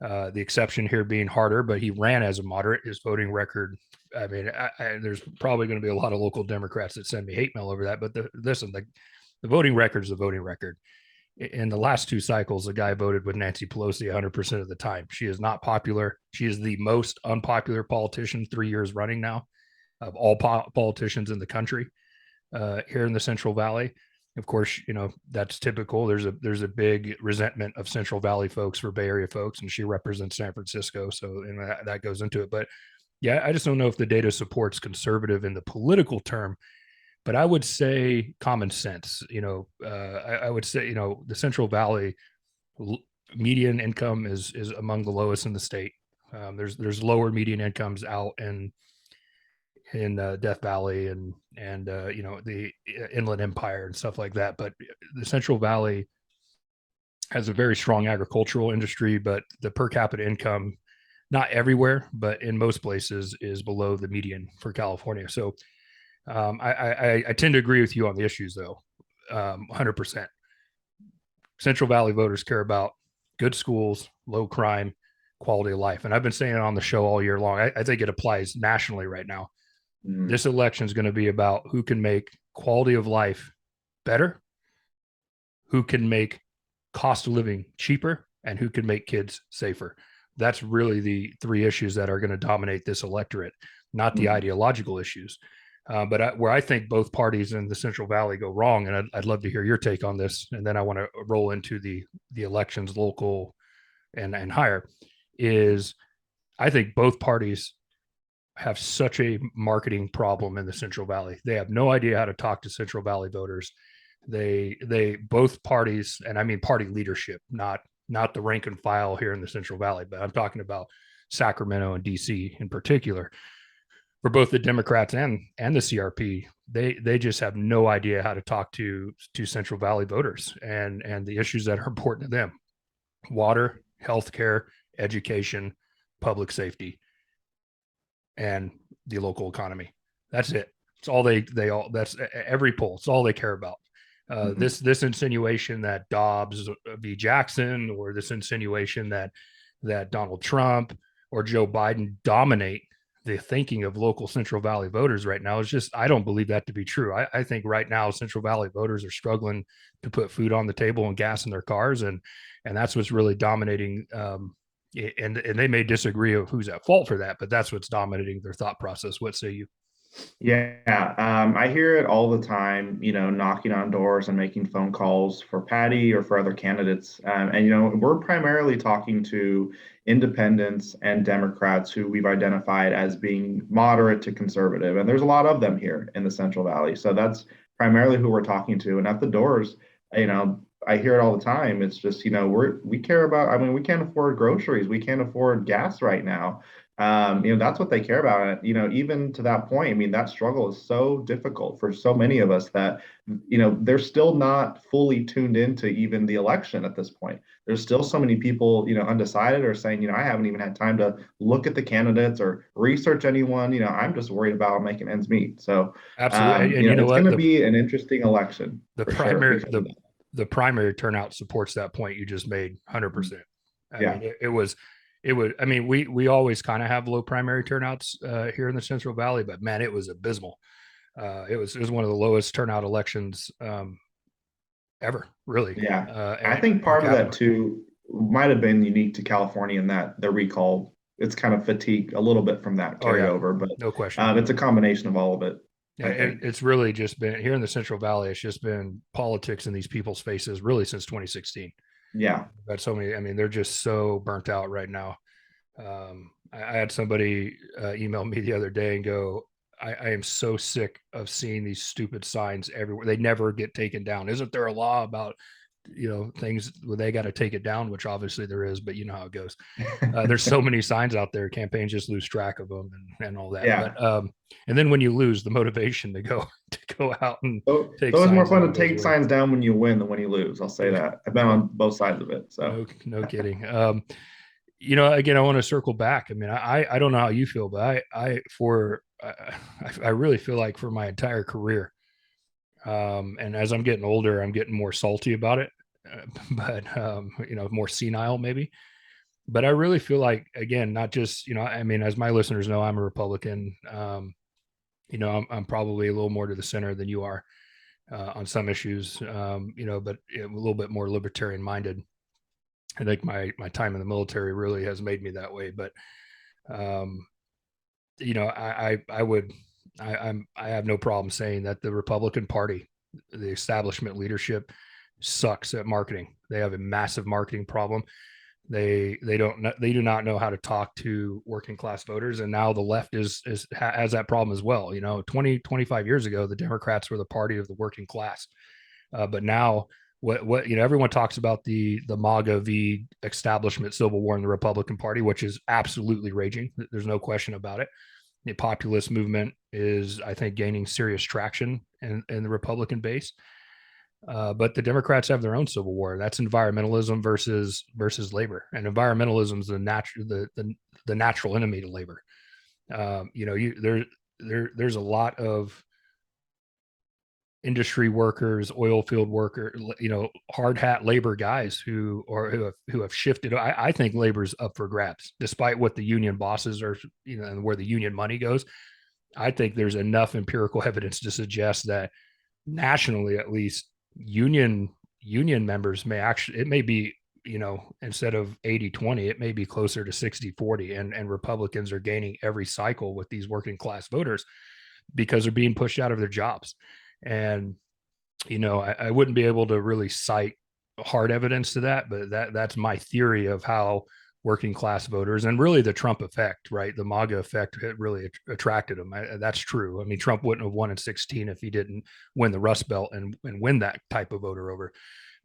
The exception here being Harder, but he ran as a moderate. His voting record, I mean, there's probably going to be a lot of local Democrats that send me hate mail over that. But the voting record is the voting record. In the last two cycles, the guy voted with Nancy Pelosi 100% of the time. She is not popular. She is the most unpopular politician 3 years running now of all politicians in the country here in the Central Valley. Of course, that's typical. There's a big resentment of Central Valley folks for Bay Area folks, and she represents San Francisco, so that goes into it. But yeah, I just don't know if the data supports conservative in the political term. But I would say common sense. I would say the Central Valley median income is among the lowest in the state. There's lower median incomes out in Death Valley and the Inland Empire and stuff like that. But the Central Valley has a very strong agricultural industry, but the per capita income, not everywhere, but in most places, is below the median for California. So I tend to agree with you on the issues, though, 100%. Central Valley voters care about good schools, low crime, quality of life. And I've been saying it on the show all year long. I think it applies nationally right now. This election is going to be about who can make quality of life better, who can make cost of living cheaper, and who can make kids safer. That's really the three issues that are going to dominate this electorate, not the ideological issues. But where I think both parties in the Central Valley go wrong, and I'd love to hear your take on this, and then I want to roll into the elections, local and higher, is I think both parties have such a marketing problem in the Central Valley. They have no idea how to talk to Central Valley voters. They both parties, and I mean party leadership, not the rank and file here in the Central Valley, but I'm talking about Sacramento and DC in particular. For both the Democrats and the CRP, they just have no idea how to talk to Central Valley voters and the issues that are important to them: water, healthcare, education, public safety, and the local economy. That's it. It's all that's every poll. It's all they care about. This insinuation that Dobbs v. Jackson, or this insinuation that Donald Trump or Joe Biden dominate the thinking of local Central Valley voters right now is just, I don't believe that to be true. I think right now Central Valley voters are struggling to put food on the table and gas in their cars, and that's what's really dominating. And they may disagree of who's at fault for that, but that's what's dominating their thought process. What say you? Yeah, I hear it all the time, knocking on doors and making phone calls for Patty or for other candidates. And we're primarily talking to independents and Democrats who we've identified as being moderate to conservative. And there's a lot of them here in the Central Valley. So that's primarily who we're talking to. And at the doors, I hear it all the time. It's just, we care about, I mean, we can't afford groceries. We can't afford gas right now. That's what they care about. Even to that point, I mean, that struggle is so difficult for so many of us that, they're still not fully tuned into even the election at this point. There's still so many people, undecided or saying, I haven't even had time to look at the candidates or research anyone. I'm just worried about making ends meet. So, Absolutely. And you know it's what? going to be an interesting election The for sure primary because of the that. the primary turnout supports that point you just made 100%. I Yeah. mean, it would, I mean, we always kind of have low primary turnouts here in the Central Valley, but man, it was abysmal. It was one of the lowest turnout elections ever, really. Yeah. I And think per part of that capita. too might have been unique to California in that the recall, it's kind of fatigued a little bit from that Oh yeah, carryover, but no question. it's a combination of all of it, Yeah, I think. it's really just been here in the Central Valley. It's just been politics in these people's faces really since 2016. Yeah. But so many, I mean, they're just so burnt out right now. I had somebody email me the other day and go, I am so sick of seeing these stupid signs everywhere. They never get taken down. Isn't there a law about, things where they got to take it down, which obviously there is, but you know how it goes. There's so many signs out there. Campaigns just lose track of them and all that. Yeah. But and then when you lose, the motivation to go to go out and So it's take always more signs fun down to goes take away. signs down when you win than when you lose. I'll say No, that. I've been no, on both sides of it. So no kidding. Again, I want to circle back. I mean, I don't know how you feel, but I really feel like for my entire career, and as I'm getting older, I'm getting more salty about it, but more senile maybe. But I really feel like, again, not just, I mean, as my listeners know, I'm a Republican. I'm probably a little more to the center than you are on some issues, but a little bit more libertarian minded. I think my time in the military really has made me that way. But um, I would I have no problem saying that the Republican Party, the establishment leadership, sucks at marketing. They have a massive marketing problem. They do not know how to talk to working class voters, and now the left has that problem as well. 25 years ago, the Democrats were the party of the working class, but now what everyone talks about the MAGA v establishment civil war in the Republican Party, which is absolutely raging. There's no question about it. The populist movement is, I think, gaining serious traction in the Republican base. But the Democrats have their own civil war. That's environmentalism versus labor, and environmentalism is the natural enemy to labor. There's a lot of industry workers, oil field worker, hard hat labor guys who have shifted. I think labor's up for grabs, despite what the union bosses are, and where the union money goes. I think there's enough empirical evidence to suggest that nationally, at least, union members it may be, instead of 80-20, it may be closer to 60-40, and Republicans are gaining every cycle with these working class voters because they're being pushed out of their jobs. And I wouldn't be able to really cite hard evidence to that, but that's my theory of how working class voters, and really the Trump effect, right? The MAGA effect, it really attracted them. That's true. I mean, Trump wouldn't have won in 16 if he didn't win the Rust Belt and win that type of voter over.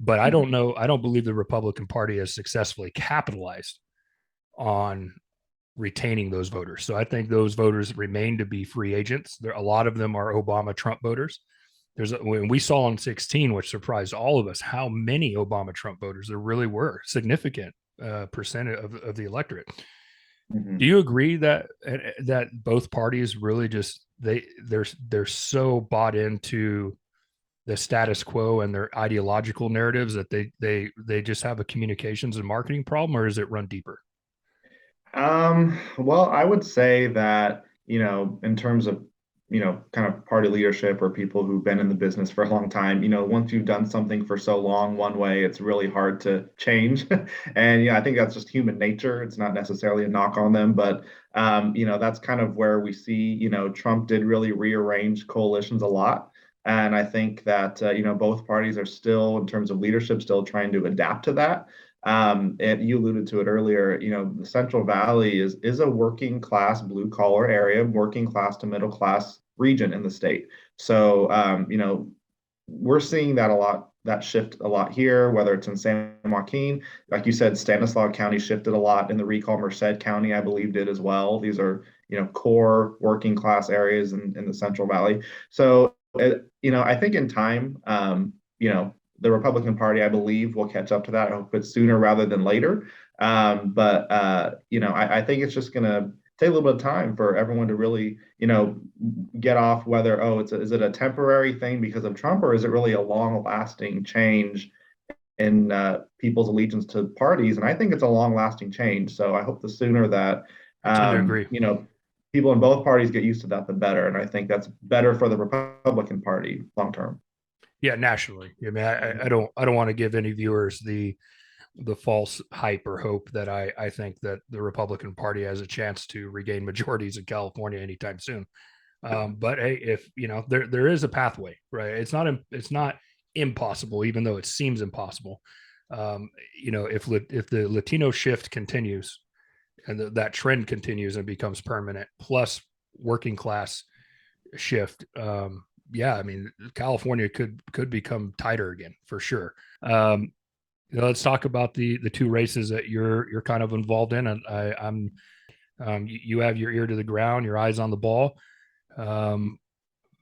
But I don't know. I don't believe the Republican Party has successfully capitalized on retaining those voters. So I think those voters remain to be free agents. A lot of them are Obama Trump voters. When we saw in 16, which surprised all of us, how many Obama Trump voters there really were, significant percent of the electorate. Do Mhm. you agree that both parties really just they're so bought into the status quo and their ideological narratives that they just have a communications and marketing problem, or is it run deeper? Well, I would say that, in terms of kind of party leadership or people who've been in the business for a long time, once you've done something for so long one way, it's really hard to change. And I think that's just human nature. It's not necessarily a knock on them, but that's kind of where we see, Trump did really rearrange coalitions a lot. And I think that both parties are still, in terms of leadership, still trying to adapt to that. And you alluded to it earlier, the Central Valley is a working class blue collar area, working class to middle class region in the state. So we're seeing that a lot, that shift a lot here, whether it's in San Joaquin, like you said, Stanislaus County shifted a lot in the recall. Merced County, I believe, did as well. These are core working class areas in the Central Valley. So I think in time, the Republican Party, I believe, will catch up to that. I hope it's sooner rather than later. I think it's just going to take a little bit of time for everyone to really, get off whether, is it a temporary thing because of Trump, or is it really a long-lasting change in people's allegiance to parties? And I think it's a long-lasting change. So I hope the sooner that, people in both parties get used to that, the better. And I think that's better for the Republican Party long term. Yeah, nationally. I mean, I don't want to give any viewers the false hype or hope that I think that the Republican Party has a chance to regain majorities in California anytime soon. But hey, if there is a pathway, right? It's not impossible, even though it seems impossible. If the Latino shift continues and that trend continues and becomes permanent, plus working class shift, I mean, California could become tighter again for sure. Let's talk about the two races that you're kind of involved in, and I'm you have your ear to the ground, your eyes on the ball.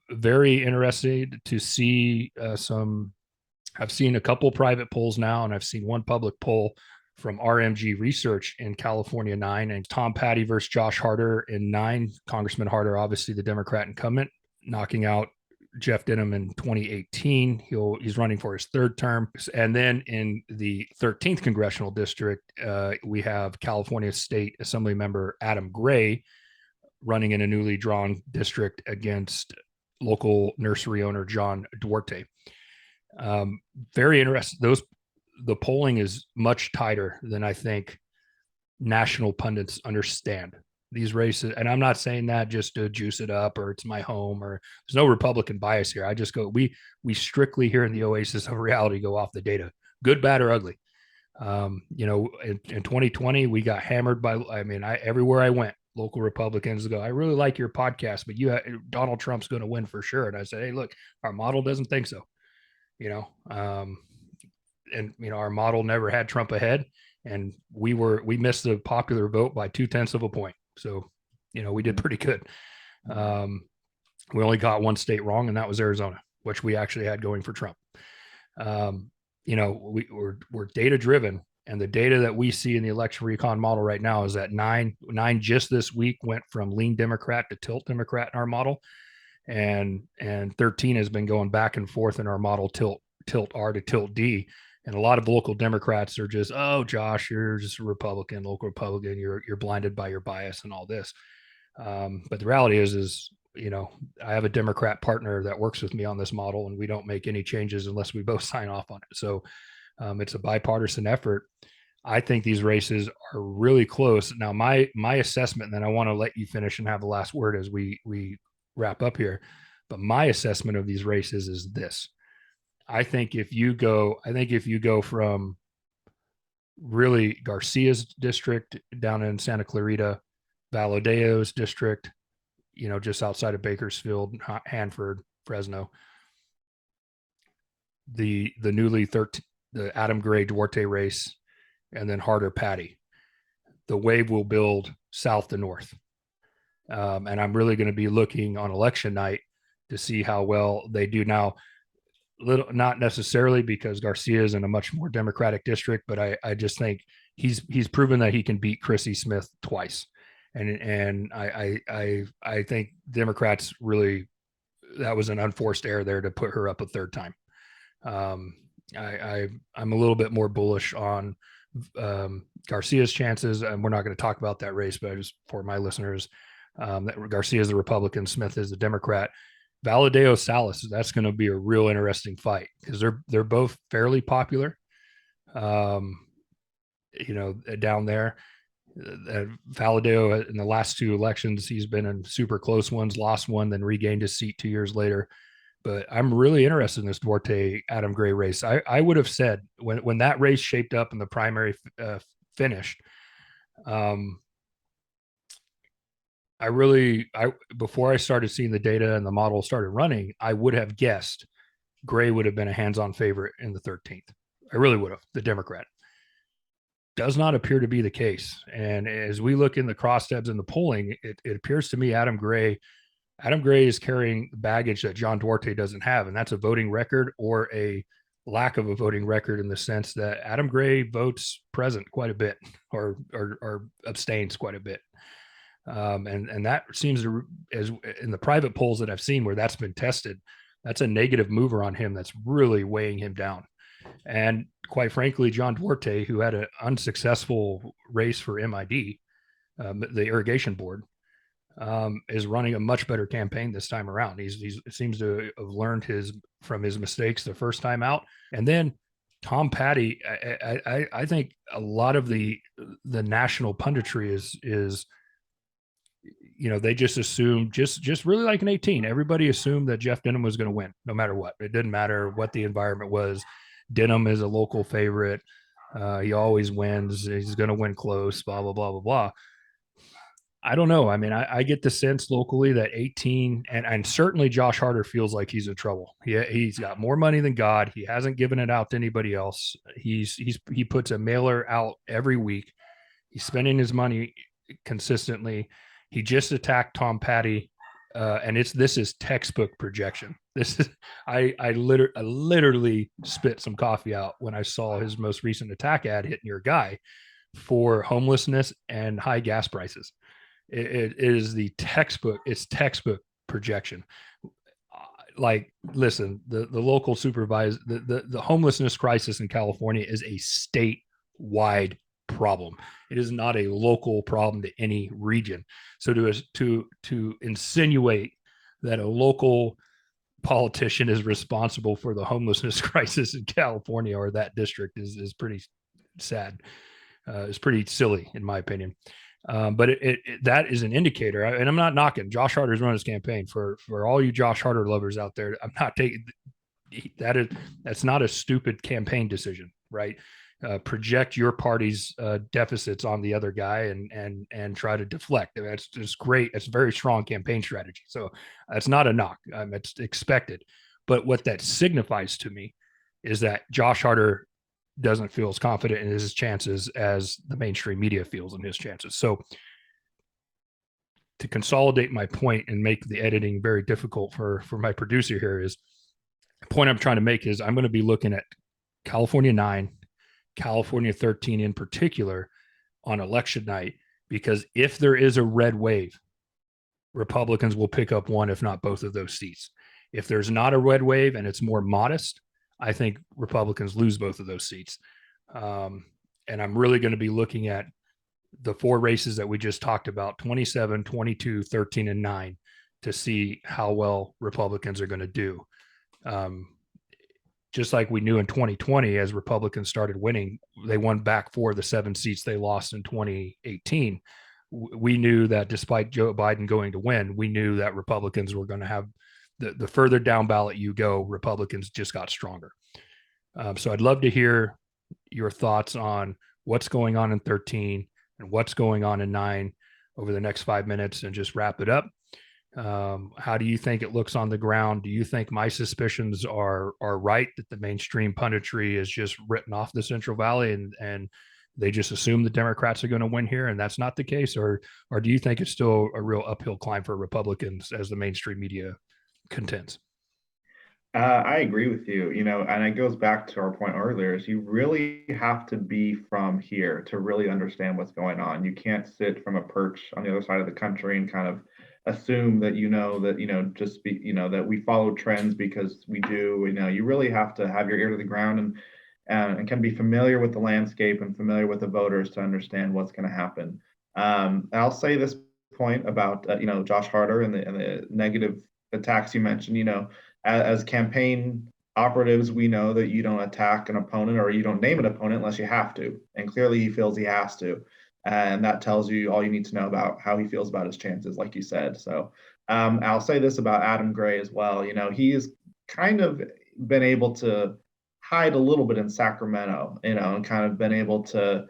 Very interested to see I've seen a couple private polls now, and I've seen one public poll from RMG Research in California 9, and Tom Patty versus Josh Harder in 9. Congressman Harder, obviously the Democrat incumbent, knocking out Jeff Denham in 2018. He's running for his third term. And then in the 13th congressional district, we have California State Assembly member Adam Gray running in a newly drawn district against local nursery owner John Duarte. Very interesting. The polling is much tighter than I think national pundits understand these races. And I'm not saying that just to juice it up or it's my home, or there's no Republican bias here. I just go, we strictly here in the Oasis of Reality go off the data, good, bad, or ugly. In 2020, we got hammered by, everywhere I went, local Republicans go, I really like your podcast, but Donald Trump's going to win for sure. And I said, hey, look, our model doesn't think so, our model never had Trump ahead, and we missed the popular vote by 0.2 of a point. So, we did pretty good. We only got one state wrong, and that was Arizona, which we actually had going for Trump. We're data driven, and the data that we see in the election recon model right now is that nine just this week went from lean Democrat to tilt Democrat in our model, and 13 has been going back and forth in our model, tilt R to tilt D. And a lot of local Democrats are just, oh, Josh, you're just a Republican, local Republican. You're blinded by your bias and all this. But the reality is, I have a Democrat partner that works with me on this model, and we don't make any changes unless we both sign off on it. So it's a bipartisan effort. I think these races are really close. Now, my assessment, and then I want to let you finish and have the last word as we wrap up here. But my assessment of these races is this. I think if you go from really Garcia's district down in Santa Clarita, Valadeo's district, just outside of Bakersfield, Hanford, Fresno, the Adam Gray Duarte race, and then Harder Patty, the wave will build south to north. And I'm really going to be looking on election night to see how well they do. Now, not necessarily because Garcia is in a much more Democratic district, but I just think he's proven that he can beat Chrissy Smith twice. And I think Democrats really, that was an unforced error there to put her up a third time. I'm a little bit more bullish on Garcia's chances, and we're not going to talk about that race, but just for my listeners, Garcia is the Republican, Smith is the Democrat. Valadeo Salas, that's going to be a real interesting fight because they're both fairly popular. Down there. Valadeo in the last two elections, he's been in super close ones, lost one, then regained his seat 2 years later. But I'm really interested in this Duarte Adam Gray race. I would have said when that race shaped up and the primary finished, before I started seeing the data and the model started running, I would have guessed Gray would have been a hands-on favorite in the 13th. I really would have, the Democrat. Does not appear to be the case. And as we look in the crosstabs and the polling, it appears to me Adam Gray is carrying baggage that John Duarte doesn't have, and that's a voting record or a lack of a voting record in the sense that Adam Gray votes present quite a bit or abstains quite a bit. And that seems to, as in the private polls that I've seen where that's been tested, that's a negative mover on him that's really weighing him down. And quite frankly, John Duarte, who had an unsuccessful race for MID, the irrigation board, is running a much better campaign this time around. He seems to have learned from his mistakes the first time out. And then Tom Petty, I think a lot of the national punditry is they just assumed, just really like in 18, everybody assumed that Jeff Denham was going to win no matter what. It didn't matter what the environment was. Denham is a local favorite. He always wins. He's going to win close, blah, blah, blah, blah, blah. I don't know. I mean, I get the sense locally that 18 and certainly Josh Harder feels like he's in trouble. He's got more money than God. He hasn't given it out to anybody else. He puts a mailer out every week. He's spending his money consistently. He just attacked Tom Petty, and this is textbook projection. This is I literally spit some coffee out when I saw his most recent attack ad hitting your guy for homelessness and high gas prices. It is the textbook. It's textbook projection. Like, listen, the local supervisor, the homelessness crisis in California is a statewide problem. It is not a local problem to any region. So to insinuate that a local politician is responsible for the homelessness crisis in California or that district is pretty sad. It's pretty silly, in my opinion. But that is an indicator, and I'm not knocking Josh Harder's run his campaign for all you Josh Harder lovers out there. I'm not taking that's not a stupid campaign decision, right? Project your party's deficits on the other guy and try to deflect. That's just great. It's a very strong campaign strategy. So that's not a knock. It's expected. But what that signifies to me is that Josh Harder doesn't feel as confident in his chances as the mainstream media feels in his chances. So to consolidate my point and make the editing very difficult for my producer here is the point I'm trying to make is I'm going to be looking at California 9, California 13 in particular on election night, because if there is a red wave, Republicans will pick up one, if not both of those seats. If there's not a red wave and it's more modest, I think Republicans lose both of those seats. And I'm really going to be looking at the four races that we just talked about, 27, 22, 13, and 9, to see how well Republicans are going to do. Just like we knew in 2020, as Republicans started winning, they won back 4 of the 7 seats they lost in 2018. We knew that despite Joe Biden going to win, we knew that Republicans were going to have the further down ballot you go, Republicans just got stronger. So I'd love to hear your thoughts on what's going on in 13 and what's going on in 9 over the next 5 minutes and just wrap it up. How do you think it looks on the ground? Do you think my suspicions are right, that the mainstream punditry is just written off the Central Valley and they just assume the Democrats are going to win here and that's not the case? Or do you think it's still a real uphill climb for Republicans as the mainstream media contends? I agree with you, and it goes back to our point earlier is you really have to be from here to really understand what's going on. You can't sit from a perch on the other side of the country and kind of assume that, just be, that we follow trends because we do. You really have to have your ear to the ground and can be familiar with the landscape and familiar with the voters to understand what's going to happen. I'll say this point about Josh Harder and the negative attacks you mentioned. As campaign operatives, we know that you don't attack an opponent or you don't name an opponent unless you have to, and clearly he feels he has to, and that tells you all you need to know about how he feels about his chances, like you said. So I'll say this about Adam Gray as well. He's kind of been able to hide a little bit in Sacramento, and kind of been able to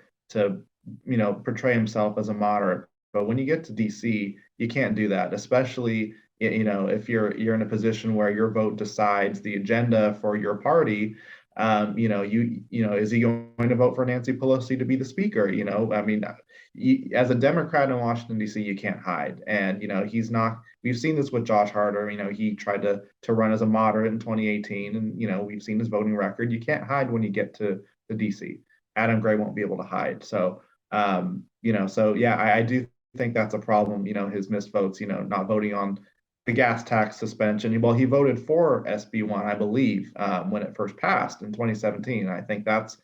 portray himself as a moderate. But when you get to DC, you can't do that, especially if you're in a position where your vote decides the agenda for your party. Is he going to vote for Nancy Pelosi to be the speaker? As a Democrat in Washington D.C., you can't hide, and he's not. We've seen this with Josh Harder. He tried to run as a moderate in 2018, and we've seen his voting record. You can't hide when you get to D.C. Adam Gray won't be able to hide. So, I do think that's a problem. His missed votes. Not voting on the gas tax suspension. Well, he voted for SB1, I believe, when it first passed in 2017. I think that's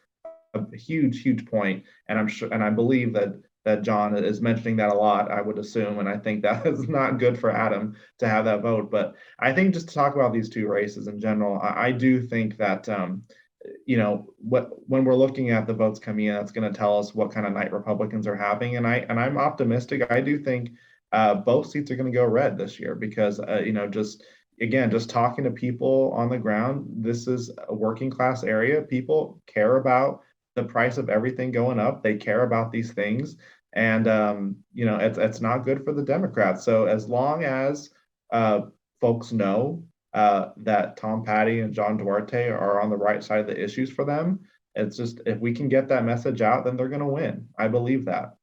a huge point, and I'm sure, and I believe that John is mentioning that a lot, I would assume, and I think that is not good for Adam to have that vote. But I think just to talk about these two races in general, I do think that when we're looking at the votes coming in, that's going to tell us what kind of night Republicans are having, and I'm optimistic. I do think both seats are going to go red this year because just talking to people on the ground, this is a working class area. People care about the price of everything going up. They care about these things, and it's not good for the Democrats. So as long as folks know that Tom Petty and John Duarte are on the right side of the issues for them, it's just, if we can get that message out, then they're going to win. I believe that.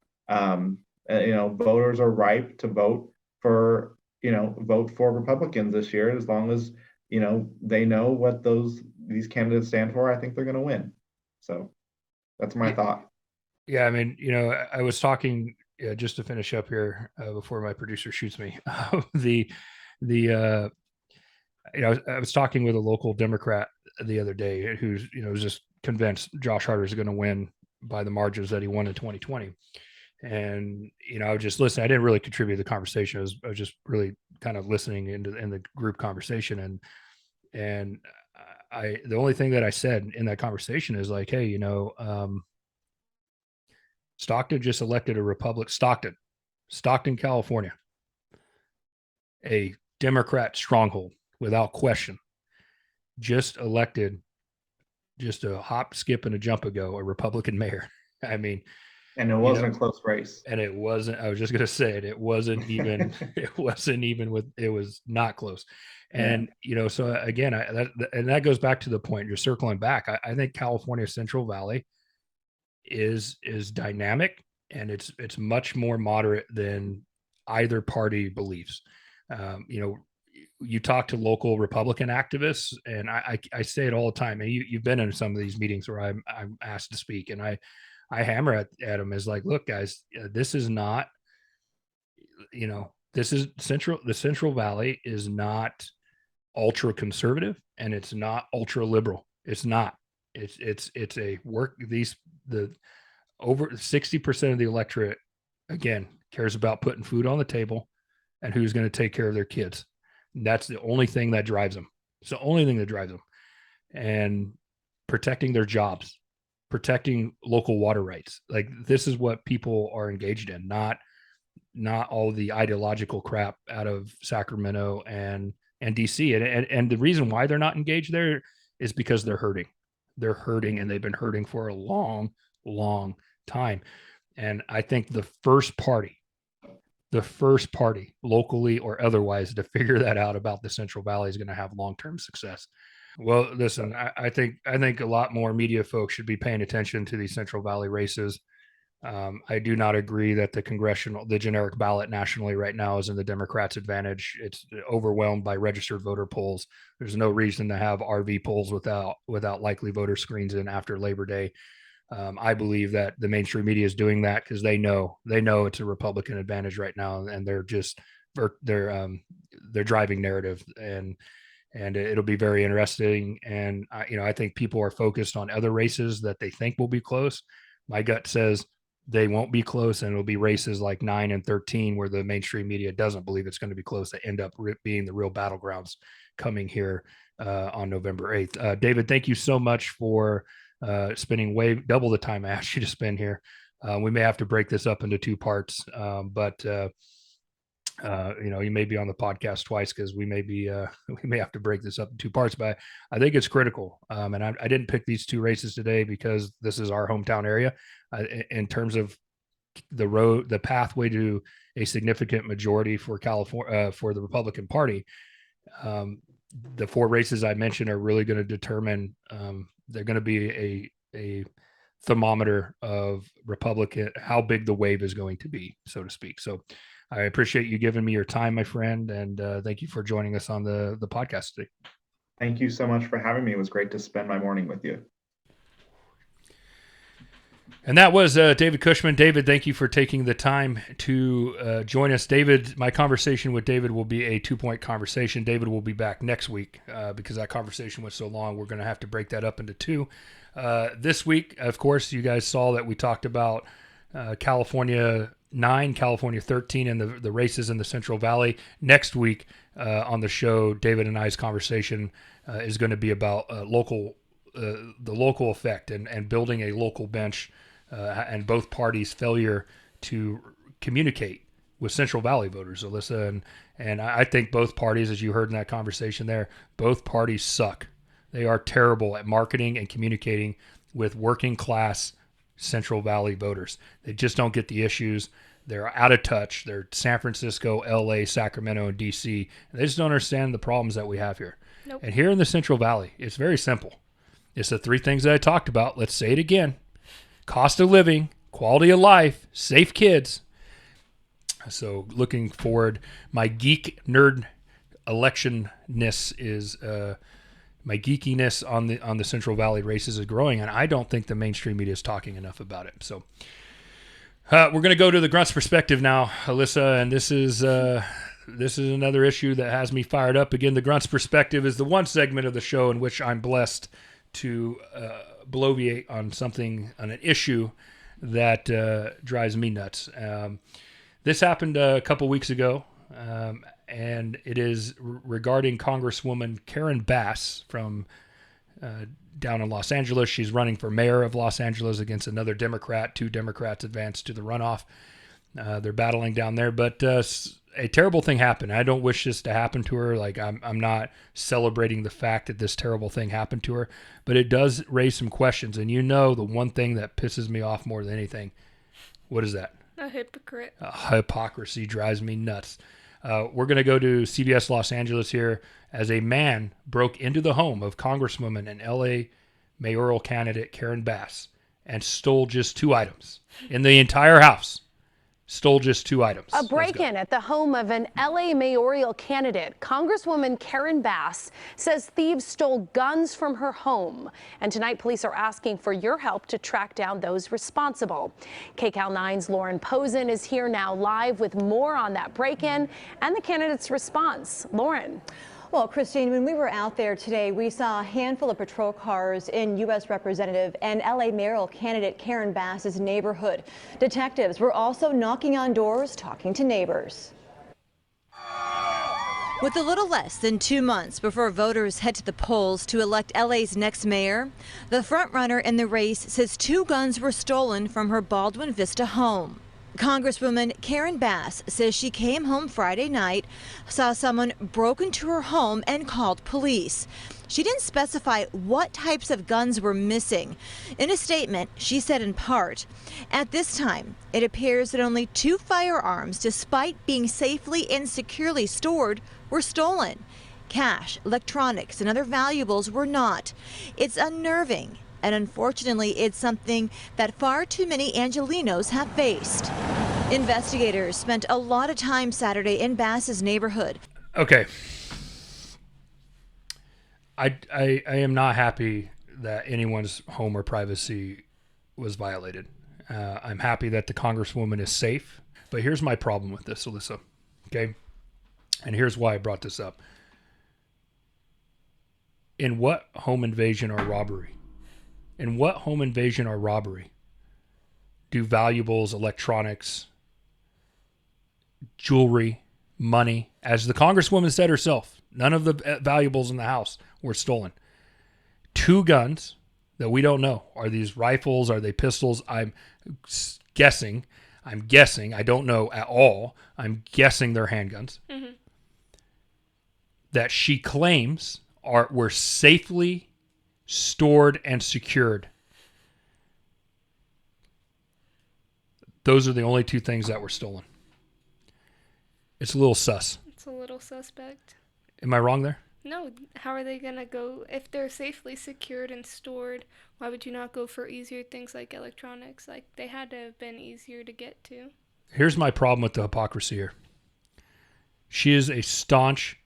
Voters are ripe to vote for Republicans this year, as long as they know what these candidates stand for. I think they're going to win. So that's my thought. Yeah, I mean, I was talking just to finish up here before my producer shoots me. I was talking with a local Democrat the other day who's was just convinced Josh Harder is going to win by the margins that he won in 2020. And I was just listening. I didn't really contribute to the conversation. I was just really kind of listening in the group conversation. And the only thing that I said in that conversation is like, hey, Stockton just elected a Stockton, California, a Democrat stronghold without question, just elected just a hop, skip, and a jump ago a Republican mayor. I mean, and it wasn't a close race. And it wasn't. I was just going to say it. It wasn't even. It wasn't even It was not close. And so again, that goes back to the point you're circling back. I think California Central Valley is dynamic, and it's much more moderate than either party believes. You talk to local Republican activists, and I say it all the time. And you've been in some of these meetings where I'm asked to speak, and I hammer at them is like, look, guys, this is not, this is the Central Valley is not ultra conservative, and it's not ultra liberal. It's not. It's a work. The over 60% of the electorate, again, cares about putting food on the table and who's going to take care of their kids. And that's the only thing that drives them. It's the only thing that drives them, and protecting their jobs, protecting local water rights. Like, this is what people are engaged in, not all the ideological crap out of Sacramento and DC. And the reason why they're not engaged there is because they're hurting. They're hurting, and they've been hurting for a long, long time. And I think the first party, locally or otherwise, to figure that out about the Central Valley is going to have long-term success. Well, listen, I think a lot more media folks should be paying attention to these Central Valley races. I do not agree that the generic ballot nationally right now is in the Democrats' advantage. It's overwhelmed by registered voter polls. There's no reason to have RV polls without likely voter screens in after Labor Day. I believe that the mainstream media is doing that because they know it's a Republican advantage right now, and they're driving narrative, and it'll be very interesting. And I think people are focused on other races that they think will be close. My gut says they won't be close, and it'll be races like 9 and 13 where the mainstream media doesn't believe it's going to be close that end up being the real battlegrounds coming here on November 8th. David, thank you so much for spending way double the time I asked you to spend here. We may have to break this up into 2 parts, but you may be on the podcast twice because we may have to break this up in 2 parts. But I think it's critical. And I didn't pick these 2 races today because this is our hometown area. In terms of the pathway to a significant majority for California, for the Republican Party, the 4 races I mentioned are really going to determine. They're going to be a thermometer of Republican, how big the wave is going to be, so to speak. So I appreciate you giving me your time, my friend, and thank you for joining us on the podcast today. Thank you so much for having me. It was great to spend my morning with you. And that was David Cushman. David, thank you for taking the time to join us. David, my conversation with David will be a 2-point conversation. David will be back next week because that conversation was so long. We're going to have to break that up into 2. This week, of course, you guys saw that we talked about California 9, California 13, and the races in the Central Valley. Next week on the show, David and I's conversation is going to be about the local effect and building a local bench and both parties' failure to communicate with Central Valley voters, Alyssa. And I think both parties, as you heard in that conversation there, both parties suck. They are terrible at marketing and communicating with working class Central Valley voters. They just don't get the issues. They're out of touch. They're San Francisco, LA, Sacramento, and DC. And they just don't understand the problems that we have here. Nope. And here in the Central Valley, it's very simple. It's the 3 things that I talked about. Let's say it again. Cost of living, quality of life, safe kids. So looking forward, my geek nerd electionness is my geekiness on the Central Valley races is growing, and I don't think the mainstream media is talking enough about it. So we're going to go to the Grunt's perspective now, Alyssa, and this is another issue that has me fired up. Again, the Grunt's perspective is the one segment of the show in which I'm blessed to bloviate on an issue that drives me nuts. This happened a couple weeks ago, and it is regarding Congresswoman Karen Bass from down in Los Angeles. She's running for mayor of Los Angeles against another Democrat. 2 Democrats advanced to the runoff. They're battling down there, but a terrible thing happened. I don't wish this to happen to her. Like I'm not celebrating the fact that this terrible thing happened to her, but it does raise some questions. And the one thing that pisses me off more than anything, what is that? A hypocrite. Hypocrisy drives me nuts. We're going to go to CBS Los Angeles here as a man broke into the home of Congresswoman and LA mayoral candidate Karen Bass and stole just 2 items in the entire house. Stole just 2 items. A break-in at the home of an LA mayoral candidate. Congresswoman Karen Bass says thieves stole guns from her home. And tonight, police are asking for your help to track down those responsible. KCAL 9's Lauren Posen is here now live with more on that break-in and the candidate's response. Lauren. Well, Christine, when we were out there today, we saw a handful of patrol cars in U.S. Representative and L.A. mayoral candidate Karen Bass's neighborhood. Detectives were also knocking on doors, talking to neighbors. With a little less than 2 months before voters head to the polls to elect LA's next mayor, the frontrunner in the race says 2 guns were stolen from her Baldwin Vista home. Congresswoman Karen Bass says she came home Friday night, saw someone broke into her home and called police. She didn't specify what types of guns were missing. In a statement, she said in part, "At this time, it appears that only 2 firearms, despite being safely and securely stored, were stolen. Cash, electronics, and other valuables were not. It's unnerving. And unfortunately, it's something that far too many Angelenos have faced." Investigators spent a lot of time Saturday in Bass's neighborhood. Okay. I am not happy that anyone's home or privacy was violated. I'm happy that the Congresswoman is safe. But here's my problem with this, Alyssa. Okay? And here's why I brought this up. In what home invasion or robbery do valuables, electronics, jewelry, money. As the Congresswoman said herself, none of the valuables in the house were stolen. 2 guns that we don't know. Are these rifles? Are they pistols? I'm guessing. I don't know at all. I'm guessing they're handguns. Mm-hmm. That she claims were safely stored and secured. Those are the only 2 things that were stolen. It's a little sus. It's a little suspect. Am I wrong there? No, how are they going to go, if they're safely secured and stored, why would you not go for easier things like electronics? Like, they had to have been easier to get to. Here's my problem with the hypocrisy here. She is a staunch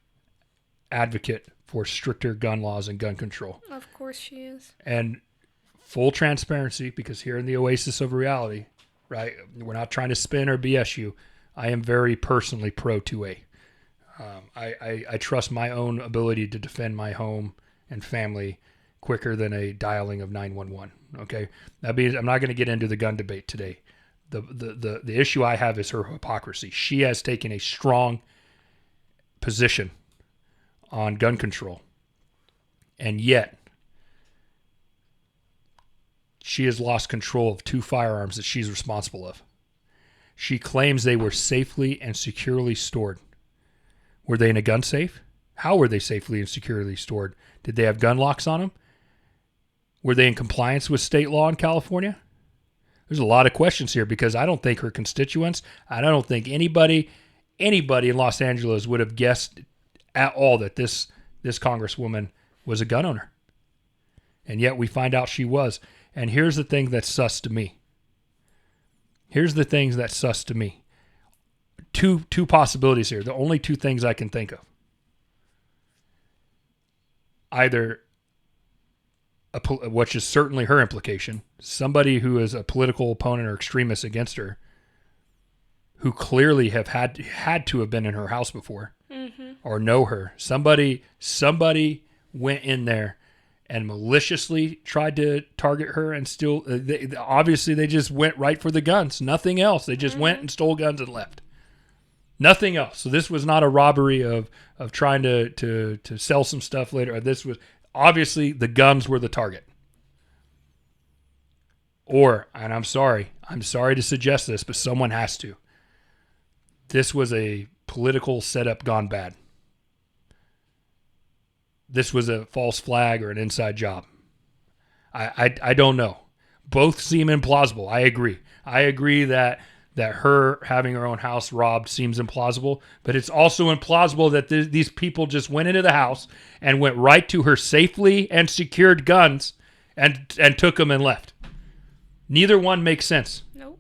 advocate for stricter gun laws and gun control. Of course she is. And full transparency, because here in the oasis of reality, right, we're not trying to spin or BS you, I am very personally pro 2A. I trust my own ability to defend my home and family quicker than a dialing of 911. Okay, that means I'm not going to get into the gun debate today. The issue I have is her hypocrisy. She has taken a strong position on gun control, and yet she has lost control of 2 firearms that she's responsible of. She claims they were safely and securely stored. Were they in a gun safe? How were they safely and securely stored? Did they have gun locks on them? Were they in compliance with state law in California? There's a lot of questions here, because I don't think her constituents, I don't think anybody in Los Angeles would have guessed at all that this Congresswoman was a gun owner. And yet we find out she was. And here's the thing that's sus to me. Two possibilities here. The only 2 things I can think of. Either, which is certainly her implication, somebody who is a political opponent or extremist against her, who clearly have had to have been in her house before, mm-hmm. or know her. Somebody went in there and maliciously tried to target her, and still, obviously they just went right for the guns. Nothing else. They just mm-hmm. went and stole guns and left. Nothing else. So this was not a robbery of trying to sell some stuff later. This was obviously the guns were the target. Or, and I'm sorry to suggest this, but someone has to. This was a political setup gone bad. This was a false flag or an inside job. I don't know. Both seem implausible. I agree that her having her own house robbed seems implausible, but it's also implausible that these people just went into the house and went right to her safely and secured guns and took them and left. Neither one makes sense. Nope.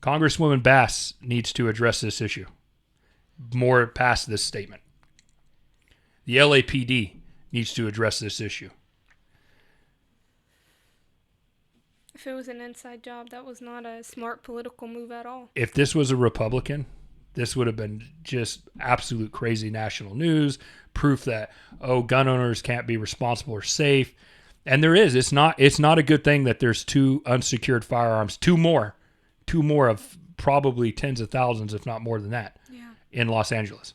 Congresswoman Bass needs to address this issue more past this statement. The LAPD needs to address this issue. If it was an inside job, that was not a smart political move at all. If this was a Republican, this would have been just absolute crazy national news, proof that, gun owners can't be responsible or safe. And there is. It's not a good thing that there's 2 unsecured firearms, 2 more of probably tens of thousands, if not more than that, in Los Angeles.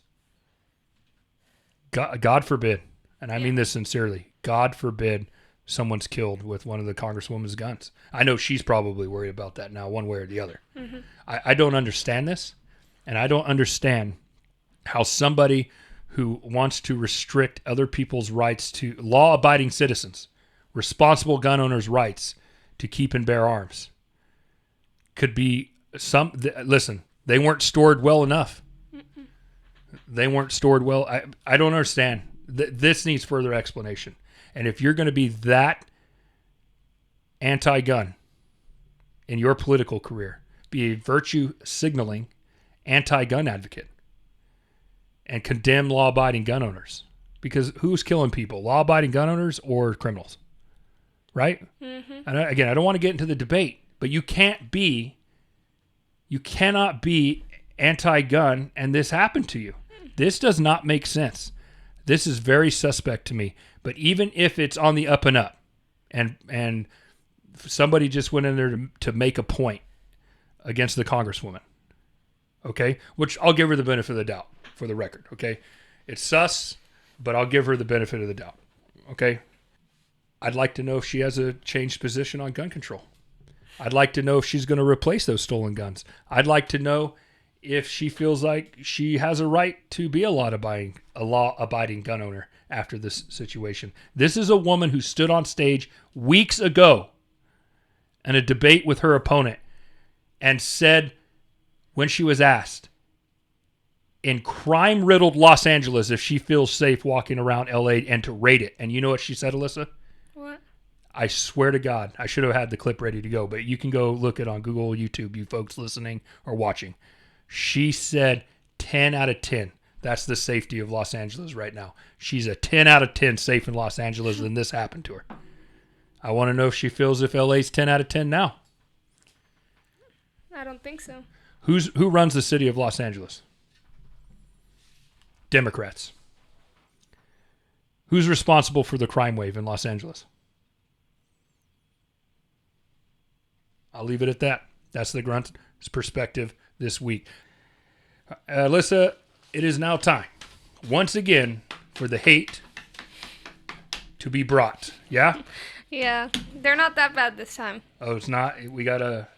God forbid, and I mean this sincerely, God forbid someone's killed with one of the Congresswoman's guns. I know she's probably worried about that now, one way or the other. Mm-hmm. I don't understand this, and I don't understand how somebody who wants to restrict other people's rights to law-abiding citizens, responsible gun owners' rights to keep and bear arms, could be listen, they weren't stored well enough. Mm-mm. They weren't stored well. I don't understand. This needs further explanation. And if you're going to be that anti-gun in your political career, be a virtue signaling anti-gun advocate and condemn law-abiding gun owners. Because who's killing people? Law-abiding gun owners or criminals? Right? Mm-hmm. And again, I don't want to get into the debate, but you cannot be anti-gun and this happened to you. This does not make sense. This is very suspect to me. But even if it's on the up and up, and somebody just went in there to make a point, against the Congresswoman. Okay? Which I'll give her the benefit of the doubt for the record. Okay? It's sus, but I'll give her the benefit of the doubt. Okay? I'd like to know if she has a changed position on gun control. I'd like to know if she's going to replace those stolen guns. I'd like to know if she feels like she has a right to be a law-abiding gun owner after this situation. This is a woman who stood on stage weeks ago in a debate with her opponent and said, when she was asked, in crime-riddled Los Angeles, if she feels safe walking around LA and to rate it. And you know what she said, Alyssa? What? I swear to God, I should have had the clip ready to go, but you can go look it on Google, YouTube, you folks listening or watching. She said 10 out of 10. That's the safety of Los Angeles right now. She's a 10 out of 10 safe in Los Angeles, and this happened to her. I want to know if she feels if LA's 10 out of 10 now. I don't think so. Who runs the city of Los Angeles? Democrats. Who's responsible for the crime wave in Los Angeles? I'll leave it at that. That's the Grunt's perspective this week. Alyssa, it is now time, once again, for the hate to be brought. Yeah? Yeah, they're not that bad this time. Oh, it's not? We got a...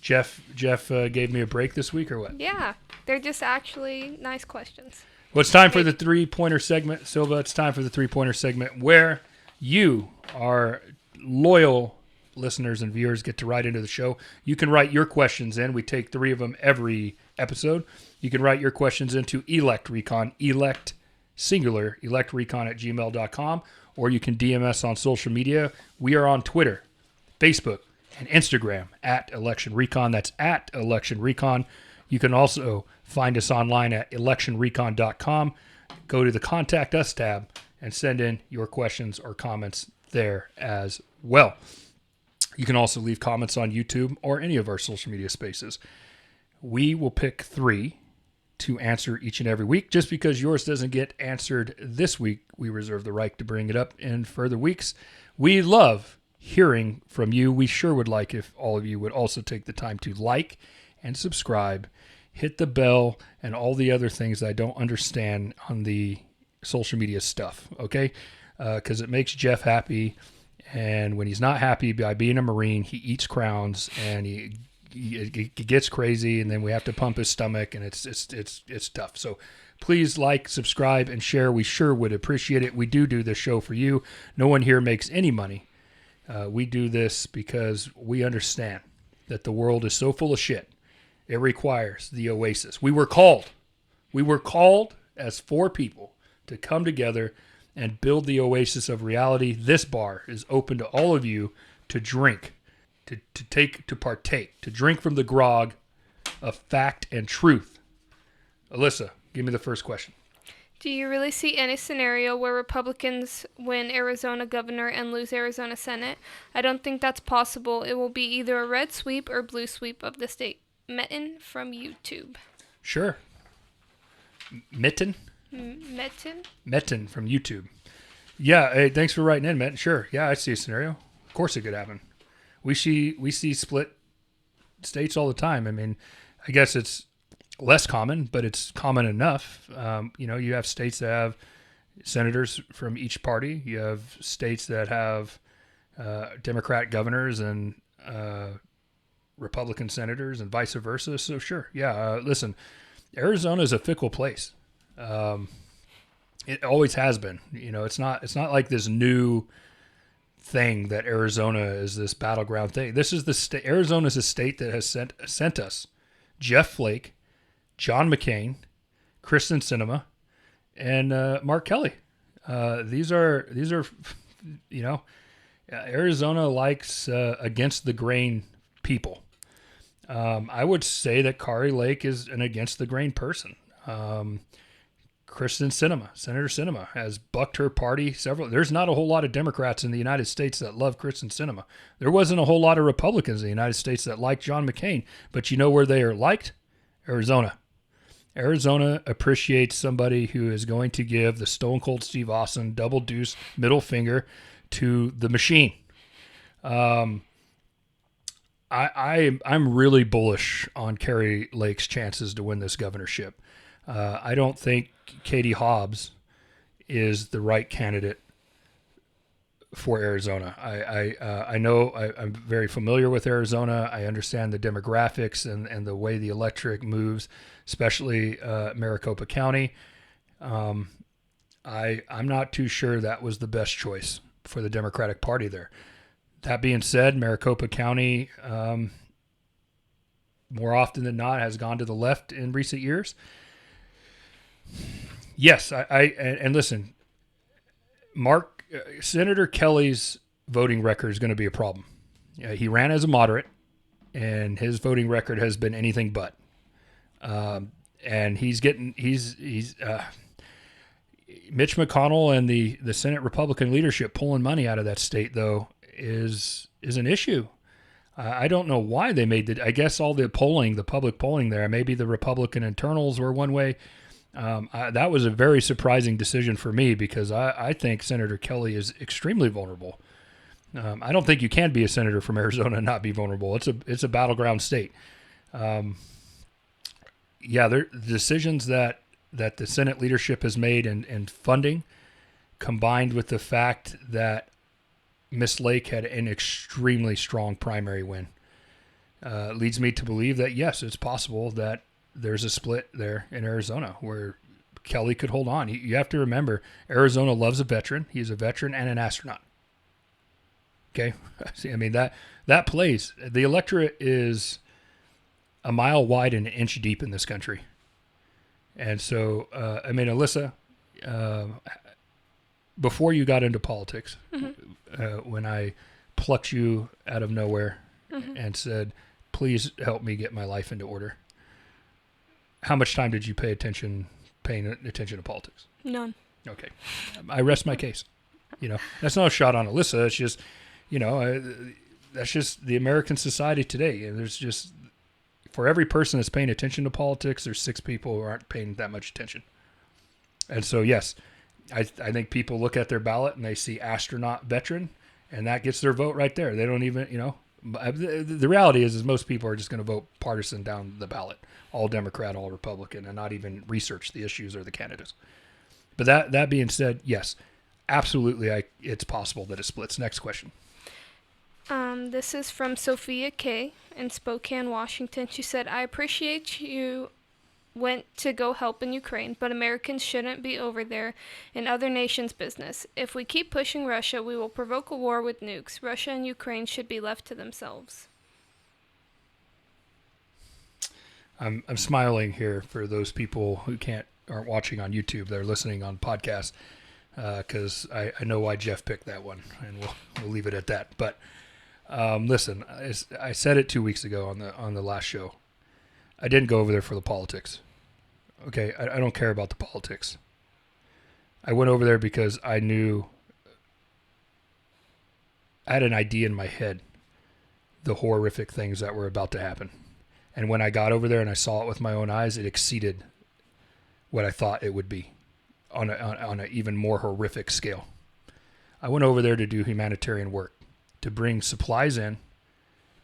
Jeff gave me a break this week, or what? Yeah, they're just actually nice questions. Well, it's time for the three-pointer segment. Silva, it's time for the three-pointer segment where you, our loyal listeners and viewers, get to write into the show. You can write your questions in. We take 3 of them every episode. You can write your questions into Elect Recon, Elect singular, electrecon@gmail.com, or you can DM us on social media. We are on Twitter, Facebook, and Instagram at Election Recon. That's at Election Recon. You can also find us online at electionrecon.com. Go to the Contact Us tab and send in your questions or comments there as well. You can also leave comments on YouTube or any of our social media spaces. We will pick 3 to answer each and every week. Just because yours doesn't get answered this week, we reserve the right to bring it up in further weeks. We love hearing from you. We sure would like if all of you would also take the time to like and subscribe, hit the bell, and all the other things I don't understand on the social media stuff, okay? Because it makes Jeff happy, and when he's not happy by being a Marine, he eats crowns, and he gets crazy, and then we have to pump his stomach, and it's tough. So please like, subscribe, and share. We sure would appreciate it. We do this show for you. No one here makes any money. We do this because we understand that the world is so full of shit. It requires the oasis. We were called as 4 people to come together and build the oasis of reality. This bar is open to all of you to drink, to partake, to drink from the grog of fact and truth. Alyssa, give me the first question. Do you really see any scenario where Republicans win Arizona governor and lose Arizona Senate? I don't think that's possible. It will be either a red sweep or blue sweep of the state. Mitten from YouTube. Sure. Mitten? Mitten from YouTube. Yeah, hey, thanks for writing in, Mitten. Sure. Yeah, I see a scenario. Of course it could happen. We see split states all the time. I mean, I guess it's less common, but it's common enough. You have states that have senators from each party. You have states that have Democrat governors and Republican senators and vice versa. So sure. Yeah. Listen, Arizona is a fickle place. It always has been. It's not like this new thing that Arizona is this battleground thing. This is the state. Arizona is a state that has sent us Jeff Flake, John McCain, Kristen Sinema, and Mark Kelly. These are Arizona likes against the grain people. I would say that Kari Lake is an against the grain person. Kristen Sinema, Senator Sinema, has bucked her party there's not a whole lot of Democrats in the United States that love Kristen Sinema. There wasn't a whole lot of Republicans in the United States that liked John McCain, but you know where they are liked? Arizona. Arizona appreciates somebody who is going to give the Stone Cold Steve Austin double deuce middle finger to the machine. I'm really bullish on Kari Lake's chances to win this governorship. I don't think Katie Hobbs is the right candidate for Arizona. I know I'm very familiar with Arizona. I understand the demographics and the way the electorate moves, especially Maricopa County. I'm not too sure that was the best choice for the Democratic Party there. That being said, Maricopa County, more often than not, has gone to the left in recent years. Yes, and listen, Senator Kelly's voting record is going to be a problem. He ran as a moderate, and his voting record has been anything but. And he's Mitch McConnell and the Senate Republican leadership pulling money out of that state, though, is an issue. I don't know why they made I guess all the public polling there, maybe the Republican internals were one way. That was a very surprising decision for me because I think Senator Kelly is extremely vulnerable. I don't think you can be a senator from Arizona and not be vulnerable. It's a battleground state. The decisions that the Senate leadership has made and funding, combined with the fact that Miss Lake had an extremely strong primary win, leads me to believe that, yes, it's possible that there's a split there in Arizona where Kelly could hold on. You have to remember, Arizona loves a veteran. He's a veteran and an astronaut. Okay? I mean, that plays. The electorate is a mile wide and an inch deep in this country. And so, Alyssa, before you got into politics, when I plucked you out of nowhere and said, please help me get my life into order, how much time did you paying attention to politics? None. Okay. I rest my case. That's not a shot on Alyssa. It's just, that's just the American society today. And there's just, for every person that's paying attention to politics, there's 6 people who aren't paying that much attention. And so, yes, I think people look at their ballot and they see astronaut veteran, and that gets their vote right there. They don't even, the reality is most people are just going to vote partisan down the ballot, all Democrat, all Republican, and not even research the issues or the candidates. But that being said, yes, absolutely, it's possible that it splits. Next question. This is from Sophia K. in Spokane, Washington. She said, I appreciate you went to go help in Ukraine, but Americans shouldn't be over there in other nations' business. If we keep pushing Russia, we will provoke a war with nukes. Russia and Ukraine should be left to themselves. I'm smiling here for those people who aren't watching on YouTube. They're listening on podcasts because I know why Jeff picked that one, and we'll leave it at that. But listen, I said it 2 weeks ago on the last show. I didn't go over there for the politics. Okay, I don't care about the politics. I went over there because I had an idea in my head, the horrific things that were about to happen. And when I got over there and I saw it with my own eyes, it exceeded what I thought it would be on an even more horrific scale. I went over there to do humanitarian work, to bring supplies in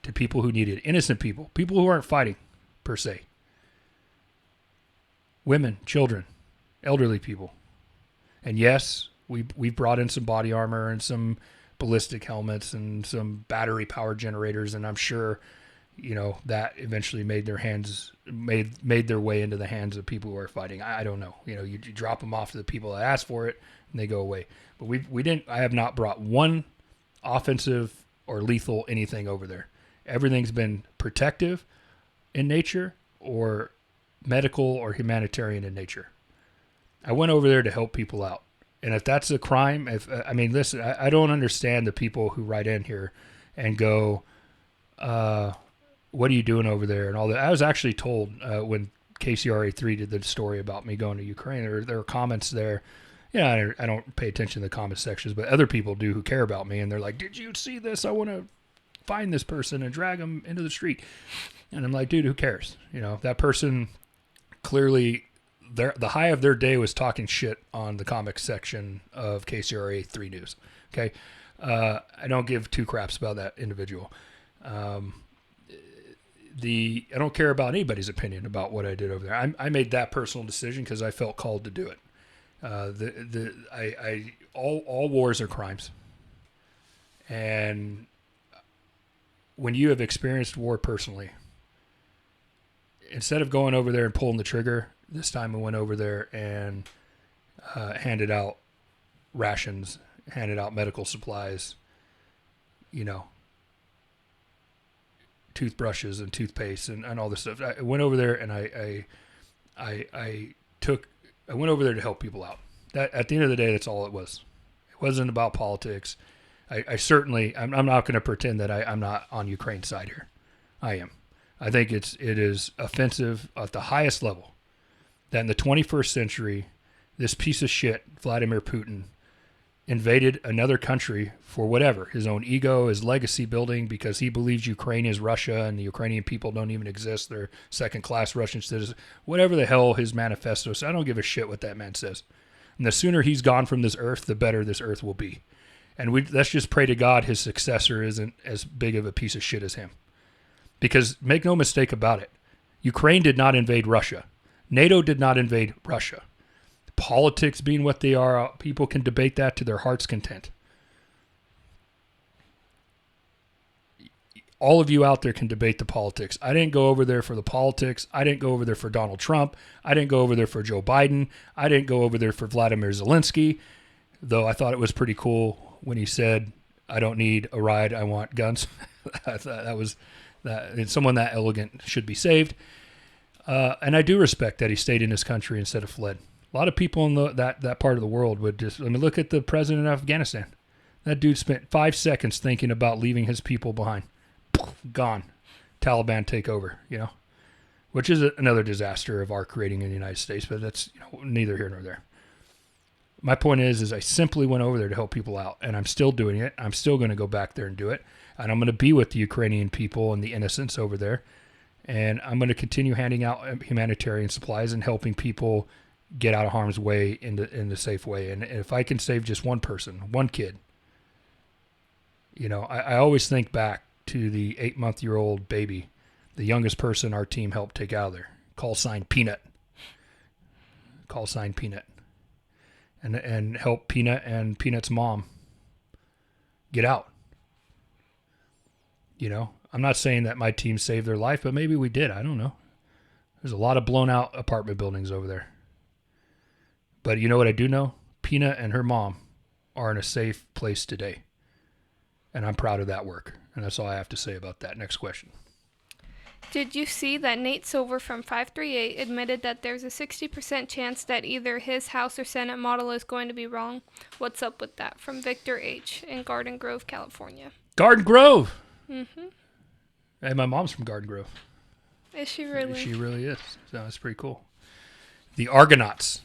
to people who need it, innocent people who aren't fighting per se. Women, children, elderly people. And yes, we brought in some body armor and some ballistic helmets and some battery power generators, and I'm sure that eventually made their way into the hands of people who are fighting. I don't know. You drop them off to the people that ask for it and they go away. But I have not brought one offensive or lethal anything over there. Everything's been protective in nature or medical or humanitarian in nature. I went over there to help people out. And if that's a crime, listen, I don't understand the people who write in here and go, what are you doing over there and all that. I was actually told when KCRA3 did the story about me going to Ukraine, there were comments there. I don't pay attention to the comment sections, but other people do who care about me, and they're like, did you see this? I want to find this person and drag them into the street. And I'm like, dude, who cares? That person clearly, the high of their day was talking shit on the comics section of KCRA 3 News. Okay. I don't give two craps about that individual. I don't care about anybody's opinion about what I did over there. I made that personal decision because I felt called to do it. All wars are crimes, and when you have experienced war personally, instead of going over there and pulling the trigger, this time I went over there and handed out rations, handed out medical supplies, toothbrushes and toothpaste and all this stuff. I went over there and I went over there to help people out. That at the end of the day, that's all it was. It wasn't about politics. I'm not going to pretend that I'm not on Ukraine's side here. I am. I think it is offensive at the highest level that in the 21st century, this piece of shit, Vladimir Putin, invaded another country for whatever, his own ego, his legacy building, because he believes Ukraine is Russia and the Ukrainian people don't even exist. They're second-class Russian citizens. Whatever the hell his manifesto says, I don't give a shit what that man says. And the sooner he's gone from this earth, the better this earth will be. And let's just pray to God his successor isn't as big of a piece of shit as him. Because make no mistake about it, Ukraine did not invade Russia. NATO did not invade Russia. Politics being what they are, people can debate that to their heart's content. All of you out there can debate the politics. I didn't go over there for the politics. I didn't go over there for Donald Trump. I didn't go over there for Joe Biden. I didn't go over there for Vladimir Zelensky, though I thought it was pretty cool when he said, I don't need a ride, I want guns. I thought that someone that elegant should be saved. And I do respect that he stayed in his country instead of fled. A lot of people in that part of the world would just, look at the president of Afghanistan. That dude spent 5 seconds thinking about leaving his people behind. Gone. Taliban take over, which is another disaster of our creating in the United States, but that's neither here nor there. My point is I simply went over there to help people out, and I'm still doing it. I'm still going to go back there and do it, and I'm going to be with the Ukrainian people and the innocents over there, and I'm going to continue handing out humanitarian supplies and helping people get out of harm's way in the safe way. And if I can save just one person, one kid, I always think back to the 8-month-old baby, the youngest person our team helped take out of there. Call sign Peanut. And help Peanut and Peanut's mom get out. I'm not saying that my team saved their life, but maybe we did. I don't know. There's a lot of blown out apartment buildings over there. But you know what I do know? Peanut and her mom are in a safe place today. And I'm proud of that work. And that's all I have to say about that. Next question. Did you see that Nate Silver from 538 admitted that there's a 60% chance that either his House or Senate model is going to be wrong? What's up with that? From Victor H. in Garden Grove, California. Garden Grove? Mm-hmm. Hey, my mom's from Garden Grove. Is she really? She really is. So that's pretty cool. The Argonauts.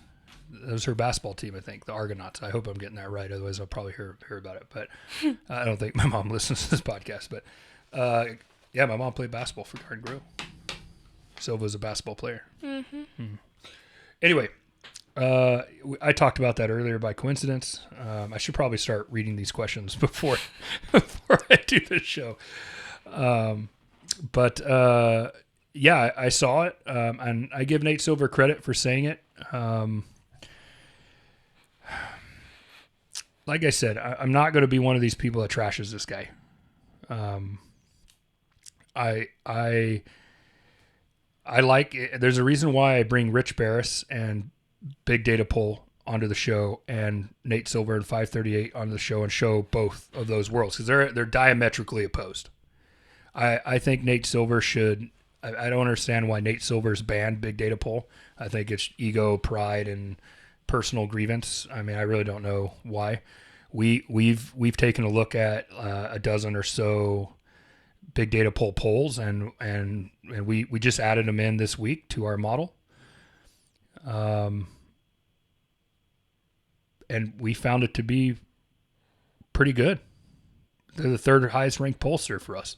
That was her basketball team, I think. The Argonauts. I hope I'm getting that right. Otherwise, I'll probably hear about it. But I don't think my mom listens to this podcast. But yeah, my mom played basketball for Garden Grove. Silva's a basketball player. Mm-hmm. Mm-hmm. Anyway, I talked about that earlier by coincidence. I should probably start reading these questions before I do this show. But yeah, I saw it, and I give Nate Silver credit for saying it. Like I said, I'm not going to be one of these people that trashes this guy. I like it. There's a reason why I bring Rich Barris and Big Data Poll onto the show and Nate Silver and 538 onto the show and show both of those worlds because they're diametrically opposed. I think Nate Silver should. I don't understand why Nate Silver's banned Big Data Poll. I think it's ego, pride, and personal grievance. I mean, I really don't know why. We've taken a look at a dozen or so Big Data Poll polls, and we just added them in this week to our model. And we found it to be pretty good. They're the third highest ranked pollster for us.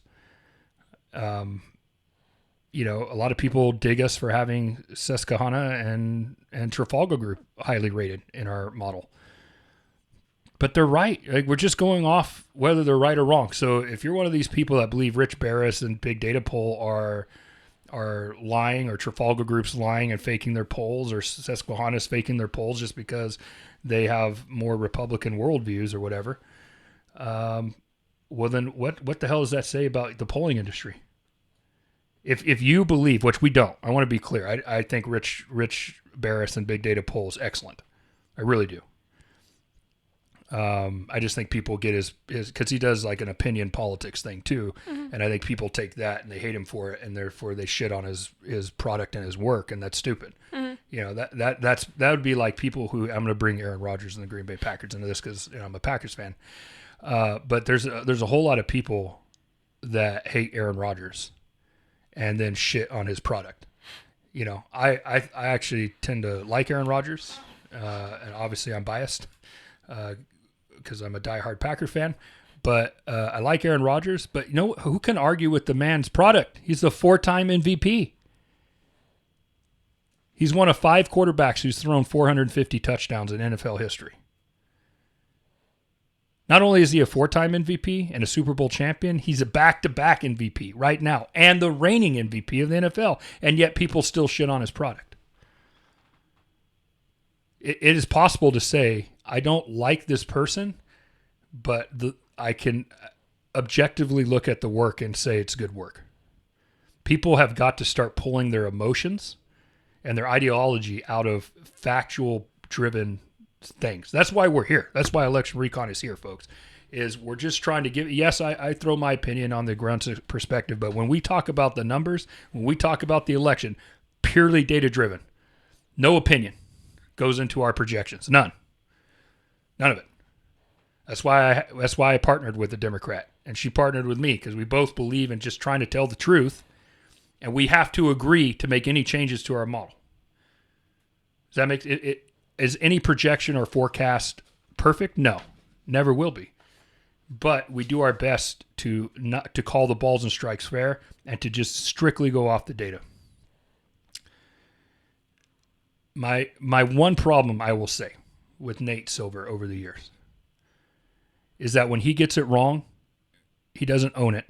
A lot of people dig us for having Susquehanna and Trafalgar Group highly rated in our model. But they're right. Like, we're just going off whether they're right or wrong. So if you're one of these people that believe Rich Barris and Big Data Poll are lying, or Trafalgar Group's lying and faking their polls, or Susquehanna's faking their polls just because they have more Republican worldviews or whatever, well then what the hell does that say about the polling industry? If you believe, which we don't, I want to be clear. I think Rich Barris and Big Data Poll is excellent. I really do. I just think people get his because he does like an opinion politics thing too, and I think people take that and they hate him for it, and therefore they shit on his product and his work, and that's stupid. You know, that would be like people who, I'm going to bring Aaron Rodgers and the Green Bay Packers into this because I'm a Packers fan, but there's a whole lot of people that hate Aaron Rodgers and then shit on his product. You know, I actually tend to like Aaron Rodgers, and obviously I'm biased. Because I'm a diehard Packer fan, but I like Aaron Rodgers. But you know who can argue with the man's product? He's the 4-time MVP. He's one of 5 quarterbacks who's thrown 450 touchdowns in NFL history. Not only is he a 4-time MVP and a Super Bowl champion, he's a back-to-back MVP right now and the reigning MVP of the NFL, and yet people still shit on his product. It is possible to say, I don't like this person, but I can objectively look at the work and say it's good work. People have got to start pulling their emotions and their ideology out of factual-driven things. That's why we're here. That's why Election Recon is here, folks, is we're just trying to give... Yes, I throw my opinion on the Grunt perspective, but when we talk about the numbers, when we talk about the election, purely data-driven, no opinion goes into our projections. None of it. That's why I partnered with a Democrat, and she partnered with me, because we both believe in just trying to tell the truth, and we have to agree to make any changes to our model. Does that make it? Is any projection or forecast perfect? No, never will be. But we do our best to not to call the balls and strikes fair, and to just strictly go off the data. My one problem, I will say, with Nate Silver over the years is that when he gets it wrong, he doesn't own it.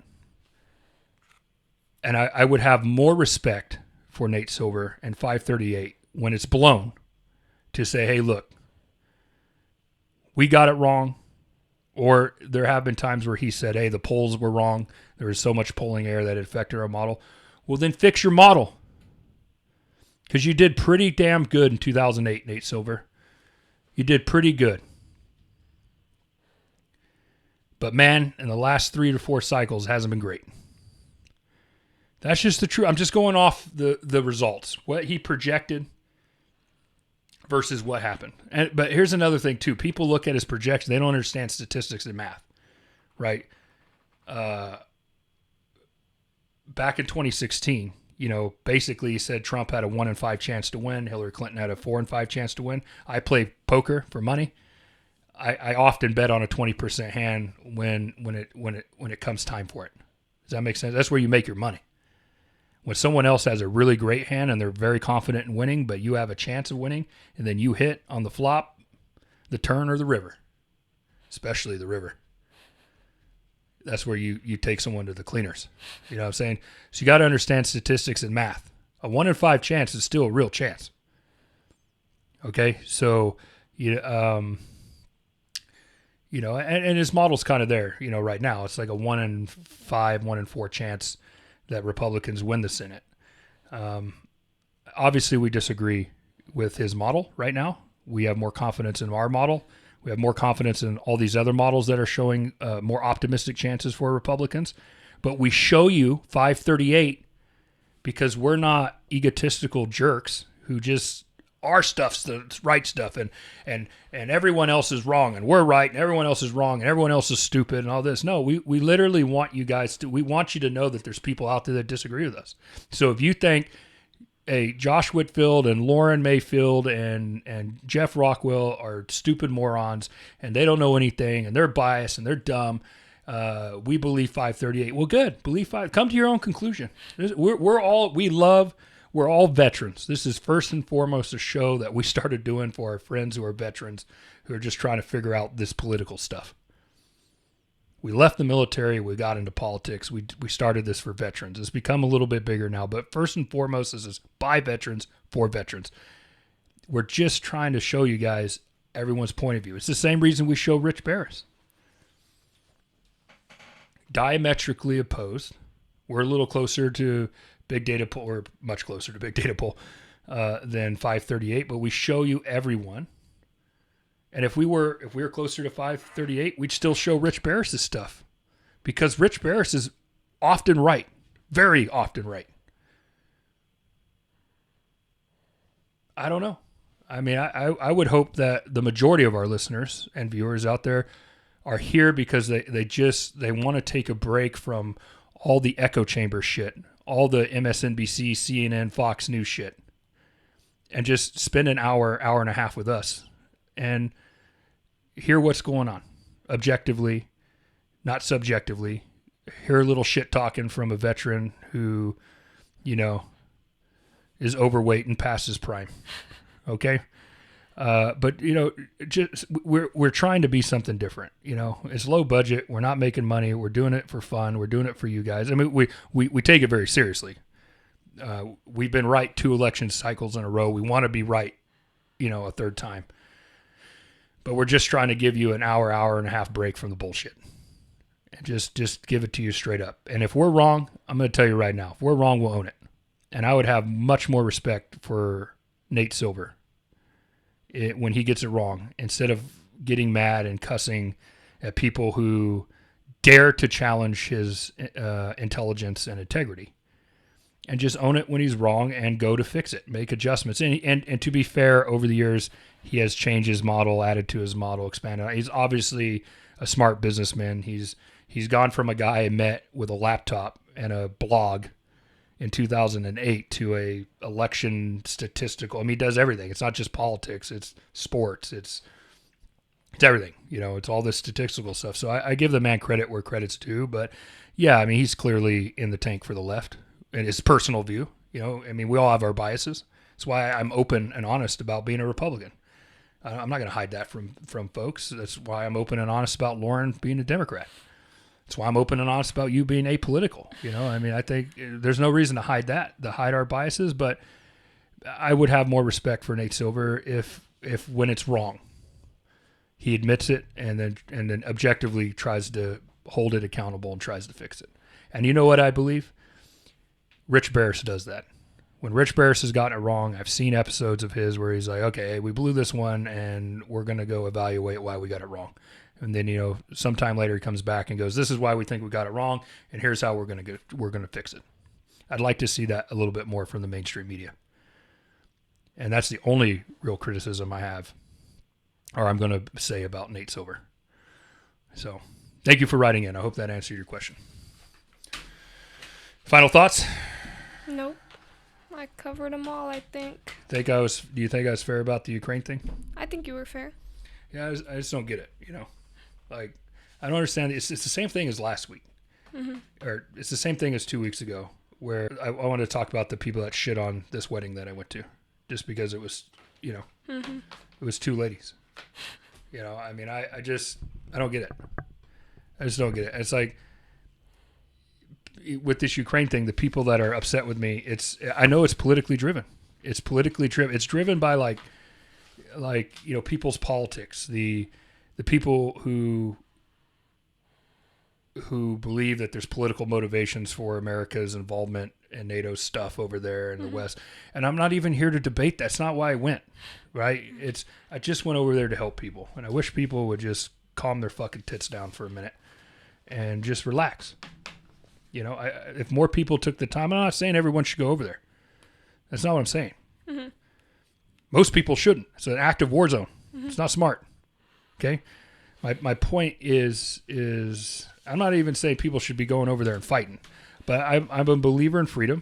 And I would have more respect for Nate Silver and 538 when it's blown to say, hey, look, we got it wrong. Or there have been times where he said, hey, the polls were wrong. There was so much polling error that it affected our model. Well, then fix your model. Because you did pretty damn good in 2008, Nate Silver. You did pretty good. But man, in the last 3 to 4 cycles, it hasn't been great. That's just the truth. I'm just going off the results. What he projected versus what happened. But here's another thing, too. People look at his projection. They don't understand statistics and math, right? Back in 2016... basically he said Trump had a 1 in 5 chance to win. Hillary Clinton had a 4 in 5 chance to win. I play poker for money. I often bet on a 20% hand when it comes time for it. Does that make sense? That's where you make your money. When someone else has a really great hand and they're very confident in winning, but you have a chance of winning, and then you hit on the flop, the turn, or the river, especially the river. That's where you take someone to the cleaners. You know what I'm saying? So you got to understand statistics and math. A 1 in 5 chance is still a real chance. Okay? So, and his model's kind of there, right now. It's like a 1 in 5, 1 in 4 chance that Republicans win the Senate. Obviously, we disagree with his model right now. We have more confidence in our model. We have more confidence in all these other models that are showing more optimistic chances for Republicans. But we show you 538 because we're not egotistical jerks who just our stuff's the right stuff and everyone else is wrong and we're right and everyone else is wrong and everyone else is stupid and all this. No, we literally want you guys we want you to know that there's people out there that disagree with us. So if you think Josh Whitfield and Lauren Mayfield and Jeff Rockwell are stupid morons and they don't know anything and they're biased and they're dumb, we believe 538. Well, good. Believe 5. Come to your own conclusion. We we're all veterans. This is first and foremost a show that we started doing for our friends who are veterans who are just trying to figure out this political stuff. We left the military. We got into politics. We started this for veterans. It's become a little bit bigger now, but first and foremost, this is by veterans for veterans. We're just trying to show you guys everyone's point of view. It's the same reason we show Rich Barris. Diametrically opposed. We're a little closer to big data poll, or much closer to big data poll than 538, but we show you everyone. And if we were closer to 538, we'd still show Rich Barris' stuff, because Rich Barris is often right, very often right. I don't know. I mean, I would hope that the majority of our listeners and viewers out there are here because they want to take a break from all the echo chamber shit, all the MSNBC, CNN, Fox News shit, and just spend an hour and a half with us and hear what's going on objectively, not subjectively. Hear a little shit talking from a veteran who, is overweight and past his prime. Okay. But just we're trying to be something different. It's low budget. We're not making money. We're doing it for fun. We're doing it for you guys. I mean, we take it very seriously. We've been right 2 election cycles in a row. We want to be right, a third time. But we're just trying to give you an hour and a half break from the bullshit, and just give it to you straight up. And if we're wrong, I'm going to tell you right now, if we're wrong, we'll own it. And I would have much more respect for Nate Silver when he gets it wrong, instead of getting mad and cussing at people who dare to challenge his intelligence and integrity, and just own it when he's wrong and go to fix it, make adjustments. And to be fair, over the years, he has changed his model, added to his model, expanded. He's obviously a smart businessman. He's gone from a guy I met with a laptop and a blog in 2008 to a election statistical. I mean, he does everything. It's not just politics. It's sports. It's everything. It's all this statistical stuff. So I give the man credit where credit's due. But yeah, I mean, he's clearly in the tank for the left in his personal view. I mean, we all have our biases. That's why I'm open and honest about being a Republican. I'm not going to hide that from folks. That's why I'm open and honest about Lauren being a Democrat. That's why I'm open and honest about you being apolitical. I mean, I think there's no reason to hide our biases, but I would have more respect for Nate Silver if when it's wrong, he admits it and then objectively tries to hold it accountable and tries to fix it. And you know what I believe? Rich Barris does that. When Rich Barris has gotten it wrong, I've seen episodes of his where he's like, okay, we blew this one and we're going to go evaluate why we got it wrong. And then, sometime later he comes back and goes, this is why we think we got it wrong, and here's how we're going to fix it. I'd like to see that a little bit more from the mainstream media. And that's the only real criticism I have, or I'm going to say, about Nate Silver. So thank you for writing in. I hope that answered your question. Final thoughts? Nope. I covered them all, I think. Do you think I was fair about the Ukraine thing? I think you were fair. Yeah, I just don't get it, Like, I don't understand. It's the same thing as last week. Mm-hmm. Or it's the same thing as 2 weeks ago, where I wanted to talk about the people that shit on this wedding that I went to, just because it was, mm-hmm. It was 2 ladies. I mean, I don't get it. I just don't get it. It's like, with this Ukraine thing, the people that are upset with me, I know it's politically driven. It's driven by like people's politics, the people who believe that there's political motivations for America's involvement in NATO stuff over there in the West. And I'm not even here to debate. That's not why I went, right? I just went over there to help people, and I wish people would just calm their fucking tits down for a minute and just relax. If more people took the time, I'm not saying everyone should go over there. That's not what I'm saying. Mm-hmm. Most people shouldn't. It's an active war zone. Mm-hmm. It's not smart. Okay? My point is I'm not even saying people should be going over there and fighting, but I'm a believer in freedom,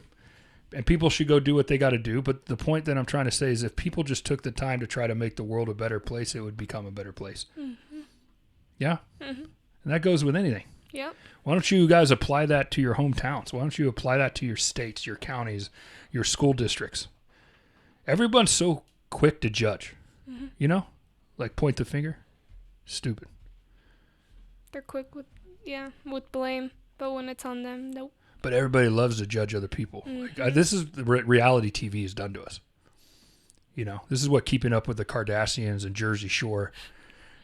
and people should go do what they got to do. But the point that I'm trying to say is, if people just took the time to try to make the world a better place, it would become a better place. Mm-hmm. Yeah? Mm-hmm. And that goes with anything. Yep. Why don't you guys apply that to your hometowns? Why don't you apply that to your states, your counties, your school districts? Everyone's so quick to judge, you know, like point the finger. Stupid. They're quick with blame, but when it's on them, nope. But everybody loves to judge other people. Like, this is what reality TV has done to us. You know, this is what Keeping Up with the Kardashians and Jersey Shore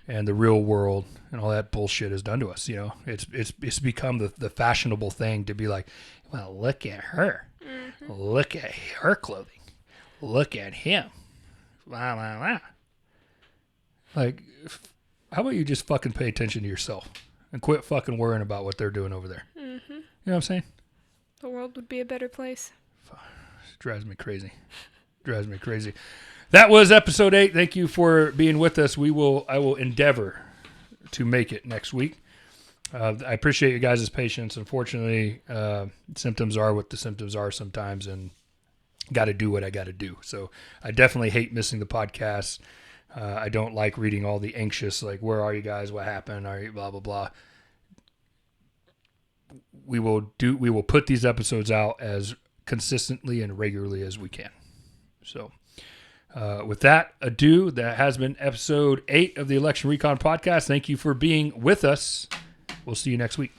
and The Real World and all that bullshit has done to us. You know, it's become the fashionable thing to be like, well, look at her. Look at her clothing. Look at him. Wow, wow, wow. Like, how about you just fucking pay attention to yourself and quit fucking worrying about what they're doing over there? You know what I'm saying? The world would be a better place. It drives me crazy. That was episode 8. Thank you for being with us. I will endeavor to make it next week. I appreciate you guys' patience. Unfortunately, symptoms are what the symptoms are sometimes, and got to do what I got to do. So I definitely hate missing the podcast. I don't like reading all the anxious, like, where are you guys? What happened? Are you blah, blah, blah. We will put these episodes out as consistently and regularly as we can. So with that ado, that has been episode 8 of the Election Recon Podcast. Thank you for being with us. We'll see you next week.